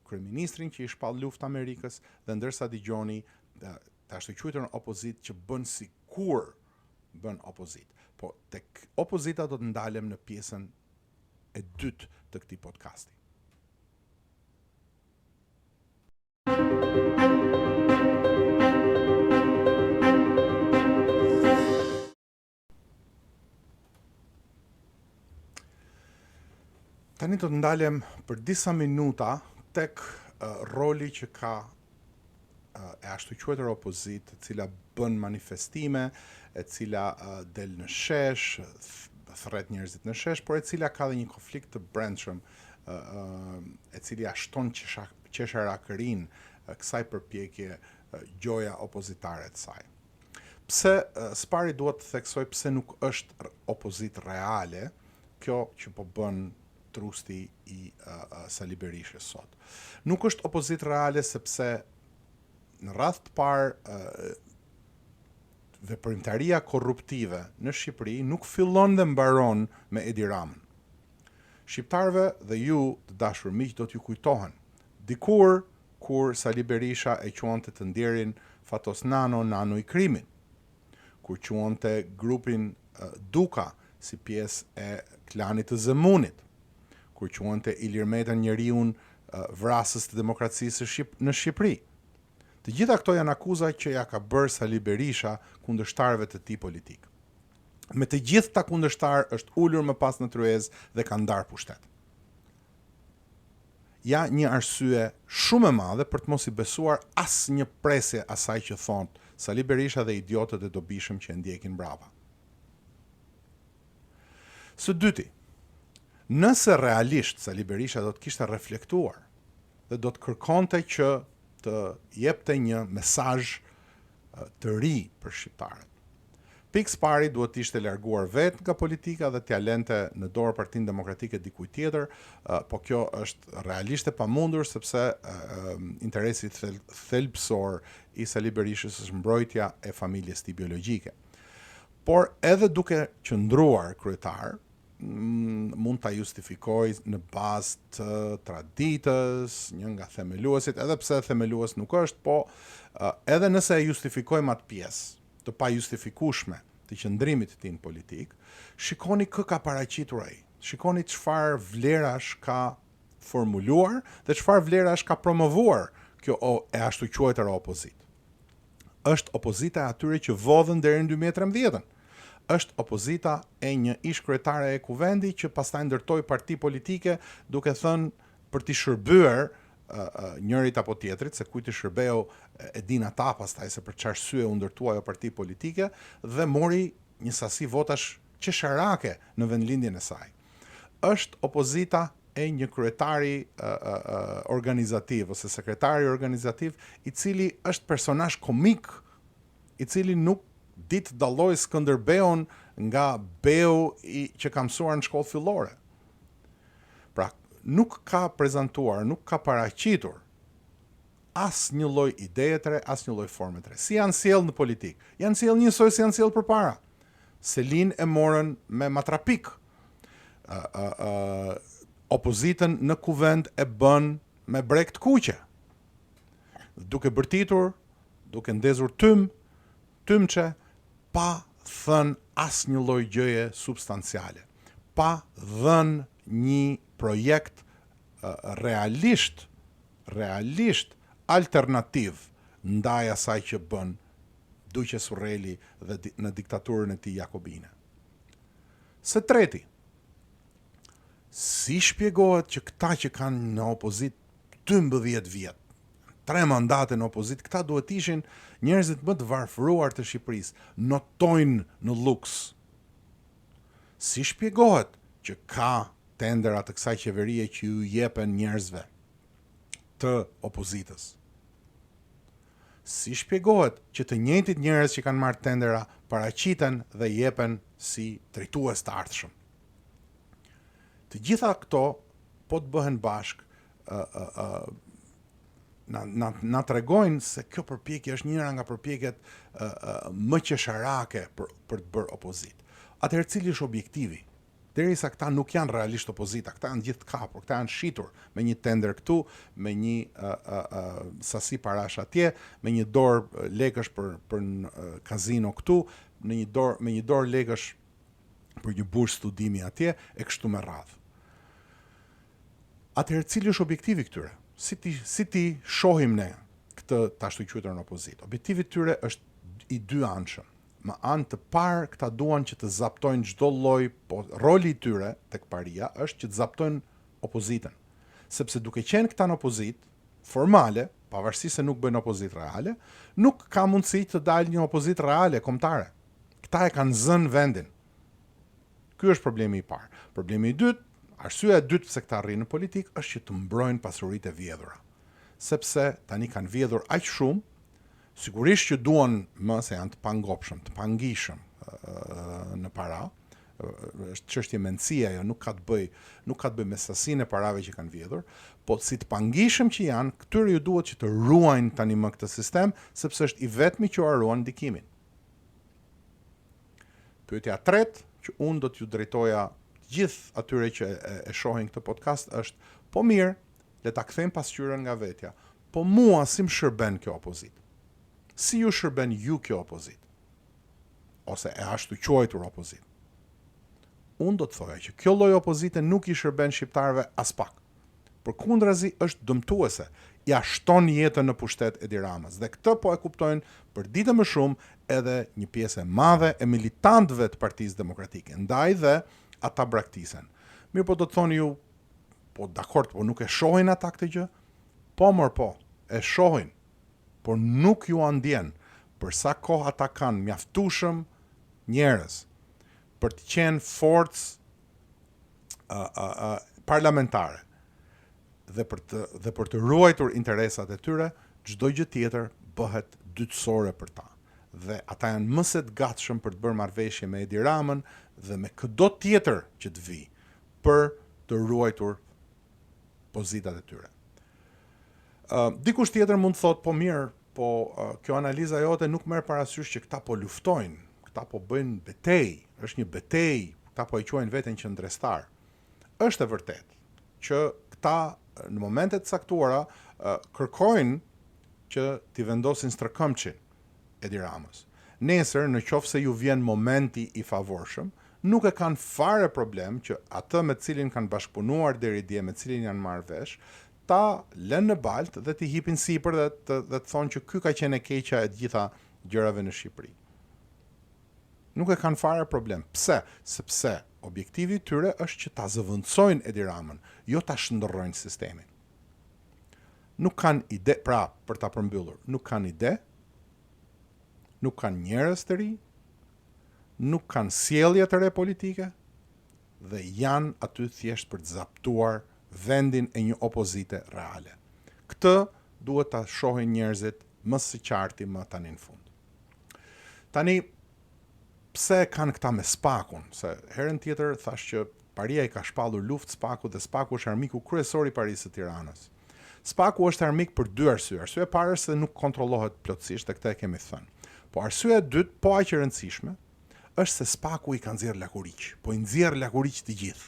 kryeministrin që i shpall luftë Amerikës dhe ndërsa dëgjoni të ashtu quajtur opozit që bën sikur bën opozit. Po tek opozita do të ndalem në pjesën e dytë të këtij podcasti. Tani do të ndalem për disa minuta tek roli që ka e ashtu quajtur opozit, e cila bën manifestime, e cila del në shesh, thret njerëzit në shesh, por e cila ka dhe një konflikt të brendshëm, e cili ashton qesharakërinë kësaj përpjekje gjoja opozitare të saj. Pse spari duhet të theksoj pse nuk është opozit reale, kjo që po bën trusti i Sali Berishës sot. Nuk është opozit reale sepse në radhë të parë veprimtaria korruptive në Shqipëri nuk fillon dhe mbaron me Edi Ramën. Shqiptarëve dhe ju, të dashur miq, do t'ju kujtohen. Dikur kur Sali Berisha e quante të ndjerin Fatos Nano i krimin, kur quante grupin Duka si pjesë e klanit të Zemunit, kur quante Ilir Metën njeriun vrasës të demokracisë në Shqipëri. Të gjitha këto janë akuza që ja ka bërë Sali Berisha kundërshtarëve të tij politik. Me të gjithë ta kundërshtar është ulur më pas në tryezë dhe ka ndarë pushtet. Ja një arsye shumë e madhe për të mos i besuar asnjë presje asaj që thonë Sali Berisha dhe idiotët e dobishëm që e ndjekin brava. Së dyti, nëse realisht Sali Berisha do të kishte reflektuar dhe do të kërkonte që të jepte një mesazh të ri për shqiptarët. Pikë pari duhet të ishte larguar vetë nga politika dhe t'ia lente në dorë Partinë Demokratike dikujt tjetër, po kjo është realisht e pamundur sepse interesi thelbësor i Sali Berishës është mbrojtja e familjes tij biologjike. Por edhe duke qëndruar kryetar, mund ta justifikoj në bazë të traditës, një nga themeluesit, edhe pse themelues nuk është, po edhe nëse e justifikojmë atë pjesë të pa justifikueshme të qëndrimit të tij në politik, shikoni kë ka paraqitur ai. Shikoni çfarë vlerash ka formuluar dhe çfarë vlerash ka promovuar kjo e ashtu quajtur opozit. Është opozita e atyre që vodhën deri në 2013. Është opozita e një ish-kryetare e kuvendi që pastaj ndërtoi parti politike duke thënë për t'i shërbyer njërit apo tjetrit, se kujt i shërbeu e din ata pastaj se për çfarë arsye u ndërtua ajo parti politike dhe mori një sasi votash qesharake në vendlindjen e saj. Është opozita e një kryetari organizativ ose sekretari organizativ i cili është personazh komik, i cili nuk ditë dalloj Skënderbeun nga Beu që ka mësuar në shkollë fillore. Pra, nuk ka prezantuar, nuk ka paraqitur asnjë lloj ideje të re, asnjë lloj forme të re. Si janë sjellë në politikë? Janë sjellë njësoj si janë sjellë përpara. Selin e morën me matrapik. Opozitën në kuvend e bën me brek të kuqe. Duke bërtitur, duke ndezur tymçe, pa thënë asnjë lloj gjëje substanciale, pa dhënë një projekt realisht alternativ ndaj asaj që bën Duqe Surreli dhe në diktaturën e tij jakobine. Së treti, si shpjegohet që këta që kanë në opozit 12 vjet, 3 mandate në opozit, këta duhet ishin njerëzit më të varfëruar të Shqipërisë, notojnë në luks. Si shpjegohet që ka tendera të kësaj qeverie që ju jepen njerëzve të opozitës? Si shpjegohet që të njëjtit njerëz që kanë marrë tendera paraqiten dhe jepen si drejtues të ardhshëm? Të gjitha këto po të bëhen bashk na tregojnë se kjo përpjekje është njëra nga përpjekjet më qesharake për të bërë opozitë. Atëherë cili është objektivi? Derisa këta nuk janë realisht opozita, këta janë gjithë kapur, këta janë shitur me një tender këtu, me një sasi parash atje, me një dorë lekësh për kazino këtu, me një dorë lekësh për një bursë studimi atje, e kështu me radhë. Atëherë cili është objektivi këtyre? Si ti shohim ne këtë të ashtu quajtur në opozitë? Objektivi tyre është i dy anshëm. Më anë të parë, këta duan që të zaptojnë çdo lloj, roli i tyre tek paria është që të zaptojnë opozitën. Sepse duke qenë këta në opozitë formale, pavarësisht se nuk bëjnë opozitë reale, nuk ka mundësi të dalë një opozitë reale kombëtare. Këta e kanë zënë vendin. Ky është problemi i parë. Problemi i dytë, arsyeja e dytë pse këta arrin në politikë është që të mbrojnë pasuritë e vjedhura. Sepse tani kanë vjedhur aq shumë, sigurisht që duan më se janë të pangopshëm, të pangishëm në para. Është çështje mendësie ajo, nuk ka të bëjë me sasinë e parave që kanë vjedhur, po si të pangishëm që janë, këtyre ju duhet që të ruajnë tani më këtë sistem, sepse është i vetmi që ruan ndikimin. Pyetja e tretë që unë do t'ju drejtoja gjithë atyre që e shohin këtë podcast është, po mirë, le ta kthejmë pasqyrën nga vetja. Po mua si më shërben kjo opozitë? Si ju shërben ju kjo opozitë? Ose e ashtu quajtur opozitë? Unë do të thoja që kjo lloj opozite nuk i shërben shqiptarëve as pak. Përkundrazi është dëmtuese, ja shton jetën në pushtet Edi Ramës. Dhe këtë po e kuptojnë për ditë më shumë edhe një pjesë e madhe e militantëve të Partisë Demokratike. Ndaj dhe ata braktisen. Mirë, po do të thoni ju, po dakord, po nuk e shohin ata këtë gjë? Po, e shohin, por nuk ju andjen për sa kohë ata kanë mjaftueshëm njerëz për të qenë forcë parlamentare dhe për të ruajtur interesat e tyre, çdo gjë tjetër bëhet dytësore për ta. Dhe ata janë më se të gatshëm për të bërë marrëveshje me Edi Ramën dhe me çdo tjetër që të vi për të ruajtur pozitat e tyre. Dikush tjetër mund të thotë, po mirë, kjo analiza jote nuk merr parasysh që këta po luftojnë, këta po bëjnë betejë, është një betejë, këta po e quajnë veten qendrestar. Është e vërtetë që këta në momente të caktuara kërkojnë që t'i vendosin stërkëmçin Edi Ramës. Nesër, në qoftë se ju vjen momenti i favorshëm, nuk e kanë fare problem që atë me cilin kanë bashkëpunuar deri dje, me cilin janë marrë vesh, ta lënë në baltë dhe t'i hipin sipër dhe të thonë që ky ka qenë e keqja e gjitha gjërave në Shqipëri. Nuk e kanë fare problem. Pse? Sepse objektivi i tyre është që ta zëvendësojnë Edi Ramën, jo ta shndërrojnë sistemin. Nuk kanë ide, pra për ta përmbyllur, nuk kanë ide, nuk kanë njerëz të ri, nuk kanë sjellje të re politike dhe janë aty thjesht për të zaptuar vendin e një opozite reale. Këtë duhet ta shohin njerëzit më së qarti më tani në fund. Tani, pse kanë këta me Spakun? Se herën tjetër thash që paria i ka shpallur luftë Spakut dhe Spaku është armiku kryesor i Parisë së Tiranës. Spaku është armik për dy arsye. Arsyeja e parë është se nuk kontrollohet plotësisht, dhe këtë e kemi thënë. Po arsyeja e dytë, po aq e rëndësishme, është se Spaku i ka nxjerr lakuriq, po i nxjerr lakuriq të gjithë.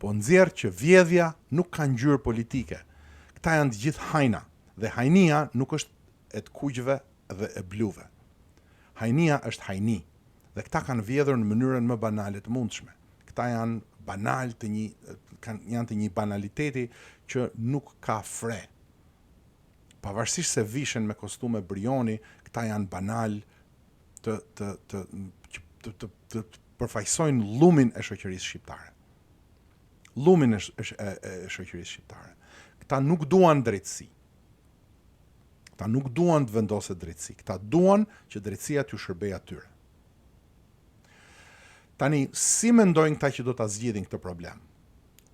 Po nxjerr që vjedhja nuk ka ngjyrë politike. Këta janë të gjithë hajna, dhe hajnia nuk është e të kuqve dhe e bluve. Hajnia është hajni, dhe këta kanë vjedhur në mënyrën më banale të mundshme. Këta janë banal janë të një banaliteti që nuk ka fre. Pavarësisht se vishen me kostume brioni, këta janë banal të përfaqësojnë llumin e shoqërisë shqiptare. Llumin e shoqërisë shqiptare. Këta nuk duan drejtësi. Këta nuk duan të vendoset drejtësi. Këta duan që drejtësia t'ju shërbejë atyre. Tani, si mendojnë këta që do ta zgjidhin këtë problem?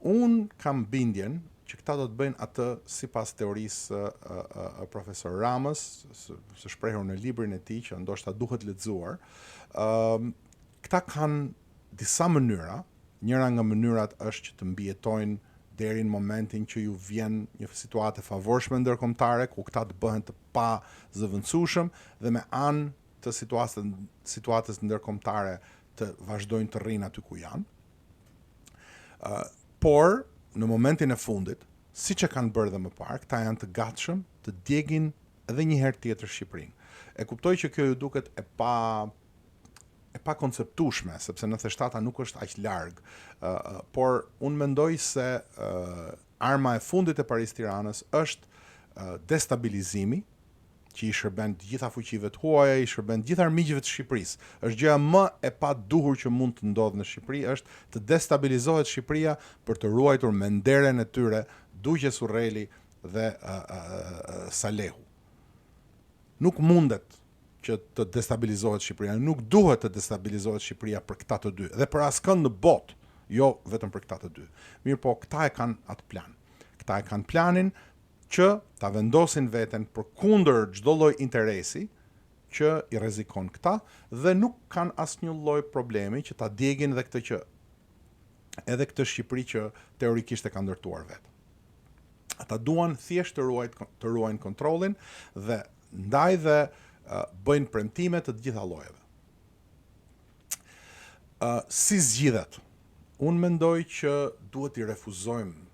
Unë kam bindjen që këta do të bëjnë atë sipas teorisë profesor Ramës, së shprehur në librin e tij që ndoshta duhet lexuar. Këta kanë disa mënyra. Njëra nga mënyrat është që të mbijetojnë deri në momentin që ju vjen një situatë e favorshme ndërkombëtare ku këta të bëhen të pa zëvendësueshëm dhe me anë të situatës ndërkombëtare të vazhdojnë të rrinë aty ku janë. Por në momentin e fundit, siç e kanë bërë dhe më parë, këta janë të gatshëm të djegin edhe një herë tjetër Shqipërinë. E kuptoj që kjo ju duket e pa konceptueshme, sepse 97-a nuk është aq larg, por unë mendoj se arma e fundit e Paris-Tiranës është destabilizimi, që i shërben të gjitha fuqive të huaja, i shërben të gjitha armiqjve të Shqipërisë. Është gjëja më e paduhur që mund të ndodhë në Shqipëri, është të destabilizohet Shqipëria për të ruajtur me nderen e tyre Duqe Surreli dhe Salehu. Nuk mundet që të destabilizohet Shqipëria, nuk duhet të destabilizohet Shqipëria për këta të dy, dhe për askënd në botë, jo vetëm për këta të dy. Mirë po, këta e kanë atë plan. Këta e kanë planin që ta vendosin veten për kundër çdo lloj interesi që i rrezikon këta dhe nuk kanë asnjë lloj problemi që ta djegin edhe këtë Shqipëri që teorikisht e ka ndërtuar vetë. Ata duan thjesht të ruajnë kontrollin dhe ndaj dhe bëjnë premtime të gjitha llojeve. Si zgjidhet? Unë mendoj që duhet i refuzojmë.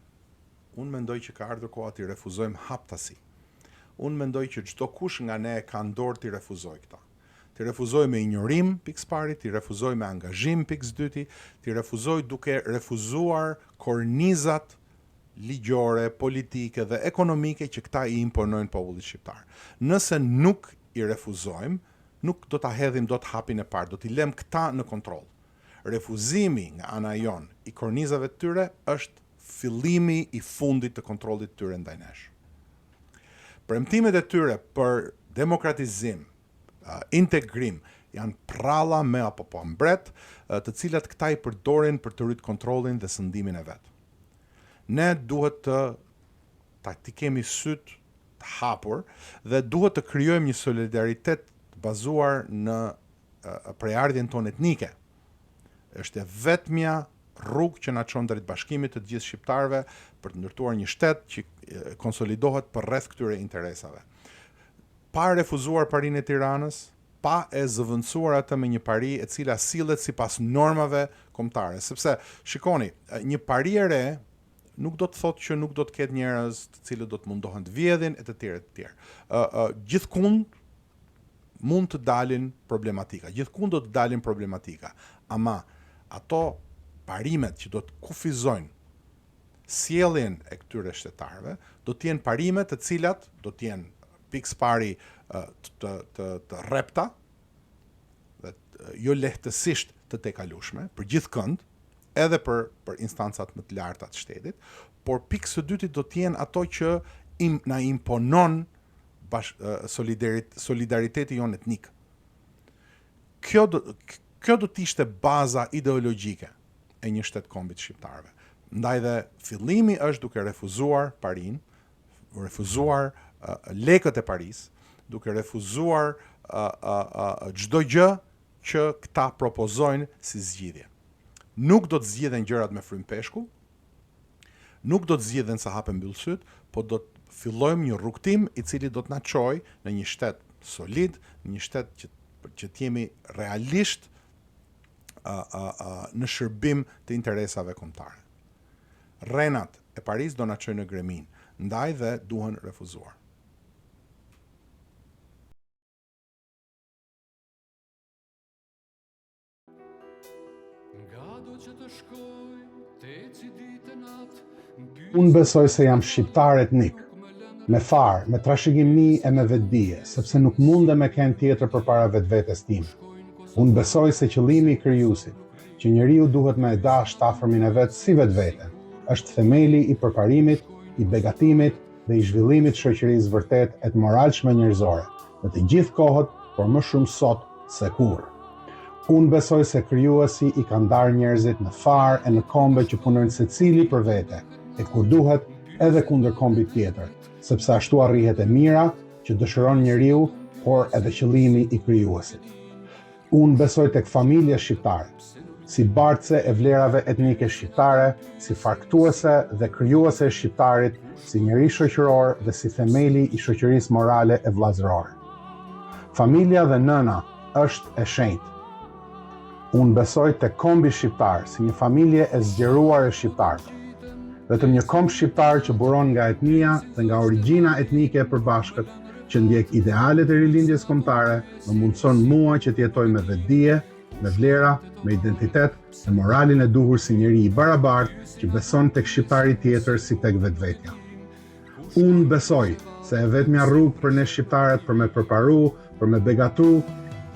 Unë mendoj që ka ardhur koha t'i refuzojmë haptasi. Unë mendoj që çdo kush nga ne ka dorë t'i refuzoj këta. T'i refuzoj me injorim, pikës pari, t'i refuzoj me angazhim, pikës dyti, t'i refuzoj duke refuzuar kornizat ligjore, politike dhe ekonomike që këta i imponojnë popullit shqiptar. Nëse nuk i refuzojmë, nuk do ta hedhim dot hapin e parë, do t'i lëm këta në kontroll. Refuzimi nga ana jon i kornizave të tyre është fillimi i fundit të kontrollit të tyre ndaj nesh. Premtimet e tyre për demokratizim, integrim, janë pralla me apo po mbret, të cilat këta i përdorin për të rritur kontrollin dhe sëndimin e vet. Ne duhet të kemi syt të hapur dhe duhet të krijojmë një solidaritet bazuar në prejardhjen tonë etnike. Është e vetmja rrugë që na çon drejt bashkimit të gjithë shqiptarëve për të ndërtuar një shtet që konsolidohet përreth këtyre interesave. Pa refuzuar parinë e Tiranës, pa e zëvendësuar atë me një pari e cila sillet sipas normave kombëtare, sepse shikoni, një pari e re nuk do të thotë që nuk do të ketë njerëz të cilët do të mundohen të vjedhin e të tjerë. Gjithkund mund të dalin problematika, gjithkund do të dalin problematika, ama ato parimet që do të kufizojnë sjelljen e këtyre shtetarëve do të jenë parime të cilat do të jenë pikës pari të rrepta dhe jo lehtësisht të tejkalueshme për gjithkënd, edhe për instancat më të larta të shtetit, por pikës së dytit do të jenë ato që na imponon solidariteti jon etnik. Kjo do të ishte baza ideologjike e një shtet kombit shqiptarëve. Ndaj dhe fillimi është duke refuzuar parinë, refuzuar lekët e Paris, duke refuzuar çdo gjë që këta propozojnë si zgjidhje. Nuk do të zgjidhen gjërat me frym peshku, nuk do të zgjidhen sa hapen mbyll syt, po do të fillojmë një rrugtim i cili do të na çojë në një shtet solid, një shtet që të jemi realisht në shërbim të interesave kombëtare. Rrenat e Paris do na çojnë në gremin, ndaj dhe duhen refuzuar. Unë besoj se jam shqiptar etnik, me farë, me trashëgimi e me vetdije, sepse nuk mundem me kënd tjetër përpara vetvetes time. Unë besoj se qëllimi i krijuesit, që njeriu duhet me e dashur afërmin e vet si vetveten, është themeli i përparimit, i begatimit dhe i zhvillimit të shoqërisë vërtet e të moralshme njerëzore, në të gjithë kohët, por më shumë sot se kurrë. Unë besoj se krijuesi i ka ndarë njerëzit në farë e në kombe që punojnë secili për vete, e kur duhet edhe kundër kombit tjetër, sepse ashtu arrihet e mira që dëshiron njeriu, por edhe qëllimi i krijuesit. Unë besoj tek familja shqiptare, si bartëse e vlerave etnike shqiptare, si faktuese dhe krijuese e shqiptarit, si njeri shoqëror dhe si themeli i shoqërisë morale e vllazërore. Familja dhe nëna është e shenjtë. Unë besoj te kombi shqiptar si një familje e zgjeruar e shqiptarëve. Vetëm një komb shqiptar që buron nga etnia dhe nga origjina etnike e përbashkët, që ndjek idealet e rilindjes kombëtare, më mundson mua që të jetoj me vetdije, me vlera, me identitet dhe moralin e duhur si njeri i barabartë që beson tek shqiptari tjetër si tek vetvetja. Unë besoj se e vetmja rrugë për ne shqiptarët për me përparu, për me begatu,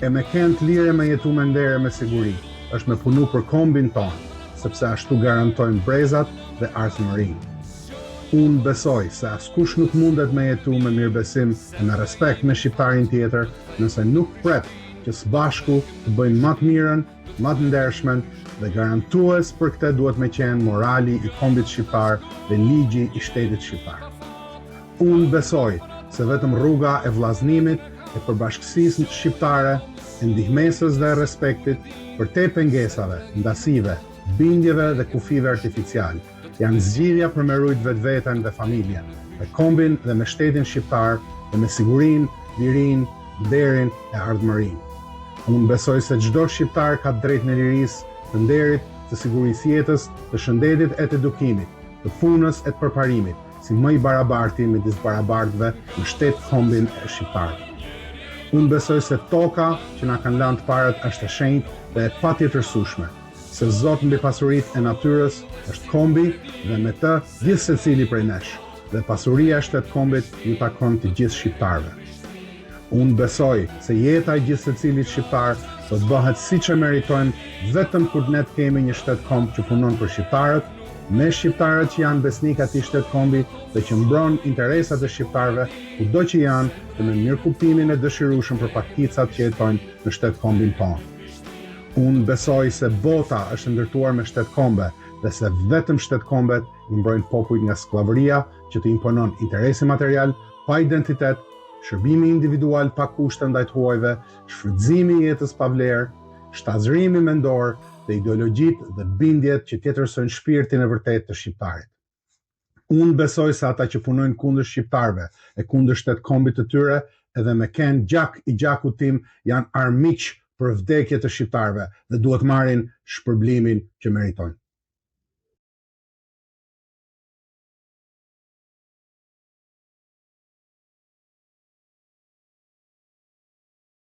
e me kënd lire me jetu me ndere me siguri, është me punu për kombin tonë, sepse ashtu garantojmë brezat dhe ardhmërinë. Unë besoj se askush nuk mundet me jetu me mirëbesim e me respekt me shqiptarin tjetër nëse nuk pret që së bashku të bëjmë më të mirën, më të ndershmen dhe garantues për këtë duhet me qenë morali i kombit shqiptar dhe ligji i shtetit shqiptar. Unë besoj se vetëm rruga e vllaznimit, e përbashkësisë shqiptare, e ndihmesës dhe respektit për te pengesave, ndasive, bindjeve dhe kufive artificial, janë zgjidhja për me rujt vetveten dhe familjen, me kombin dhe me shtetin shqiptar dhe me sigurinë, lirinë, nderin e ardhmërinë. Unë besoj se çdo shqiptar ka drejt në lirisë, të nderit, të sigurisë jetës, të shëndetit e të edukimit, të punës e të përparimit, si më i barabarti midis barabartëve në shtet kombin e shqiptarëve. Unë besoj se toka që na kanë lënë të parët është e shenjtë dhe e patjetërsueshme, se Zoti mbi pasuritë e natyrës është kombi dhe me të gjithë secili prej nesh, dhe pasuria e shtet kombit ju takon të gjithë shqiptarëve. Unë besoj se jeta e gjithë secilit shqiptar do të bëhet siç e meritojnë vetëm kur ne të kemi një shtet komb që punon për shqiptarët, me shqiptarët që janë besnik atij shtet kombi dhe që mbron interesat e shqiptarëve kudo që janë dhe me mirëkuptimin e dëshirueshëm për pakticat që jetojnë në shtet kombin tonë. Unë besoj se bota është ndërtuar me shtet kombe dhe se vetëm shtet kombet i mbrojnë popujt nga skllavëria që të imponon interesi material pa identitet, shërbimi individual pa kushte ndaj të huajve, shfrytëzimi i jetës pa vlerë, shtazërimi mendor dhe ideologjitë dhe bindjet që tjetërsojnë shpirtin e vërtet të shqiptarit. Unë besoj se ata që punojnë kundër shqiptarëve e kundër shtet kombit të tyre, edhe me kënd gjak i gjakut tim janë armiq për vdekje të shqiptarëve dhe duhet marrin shpërblimin që meritojnë.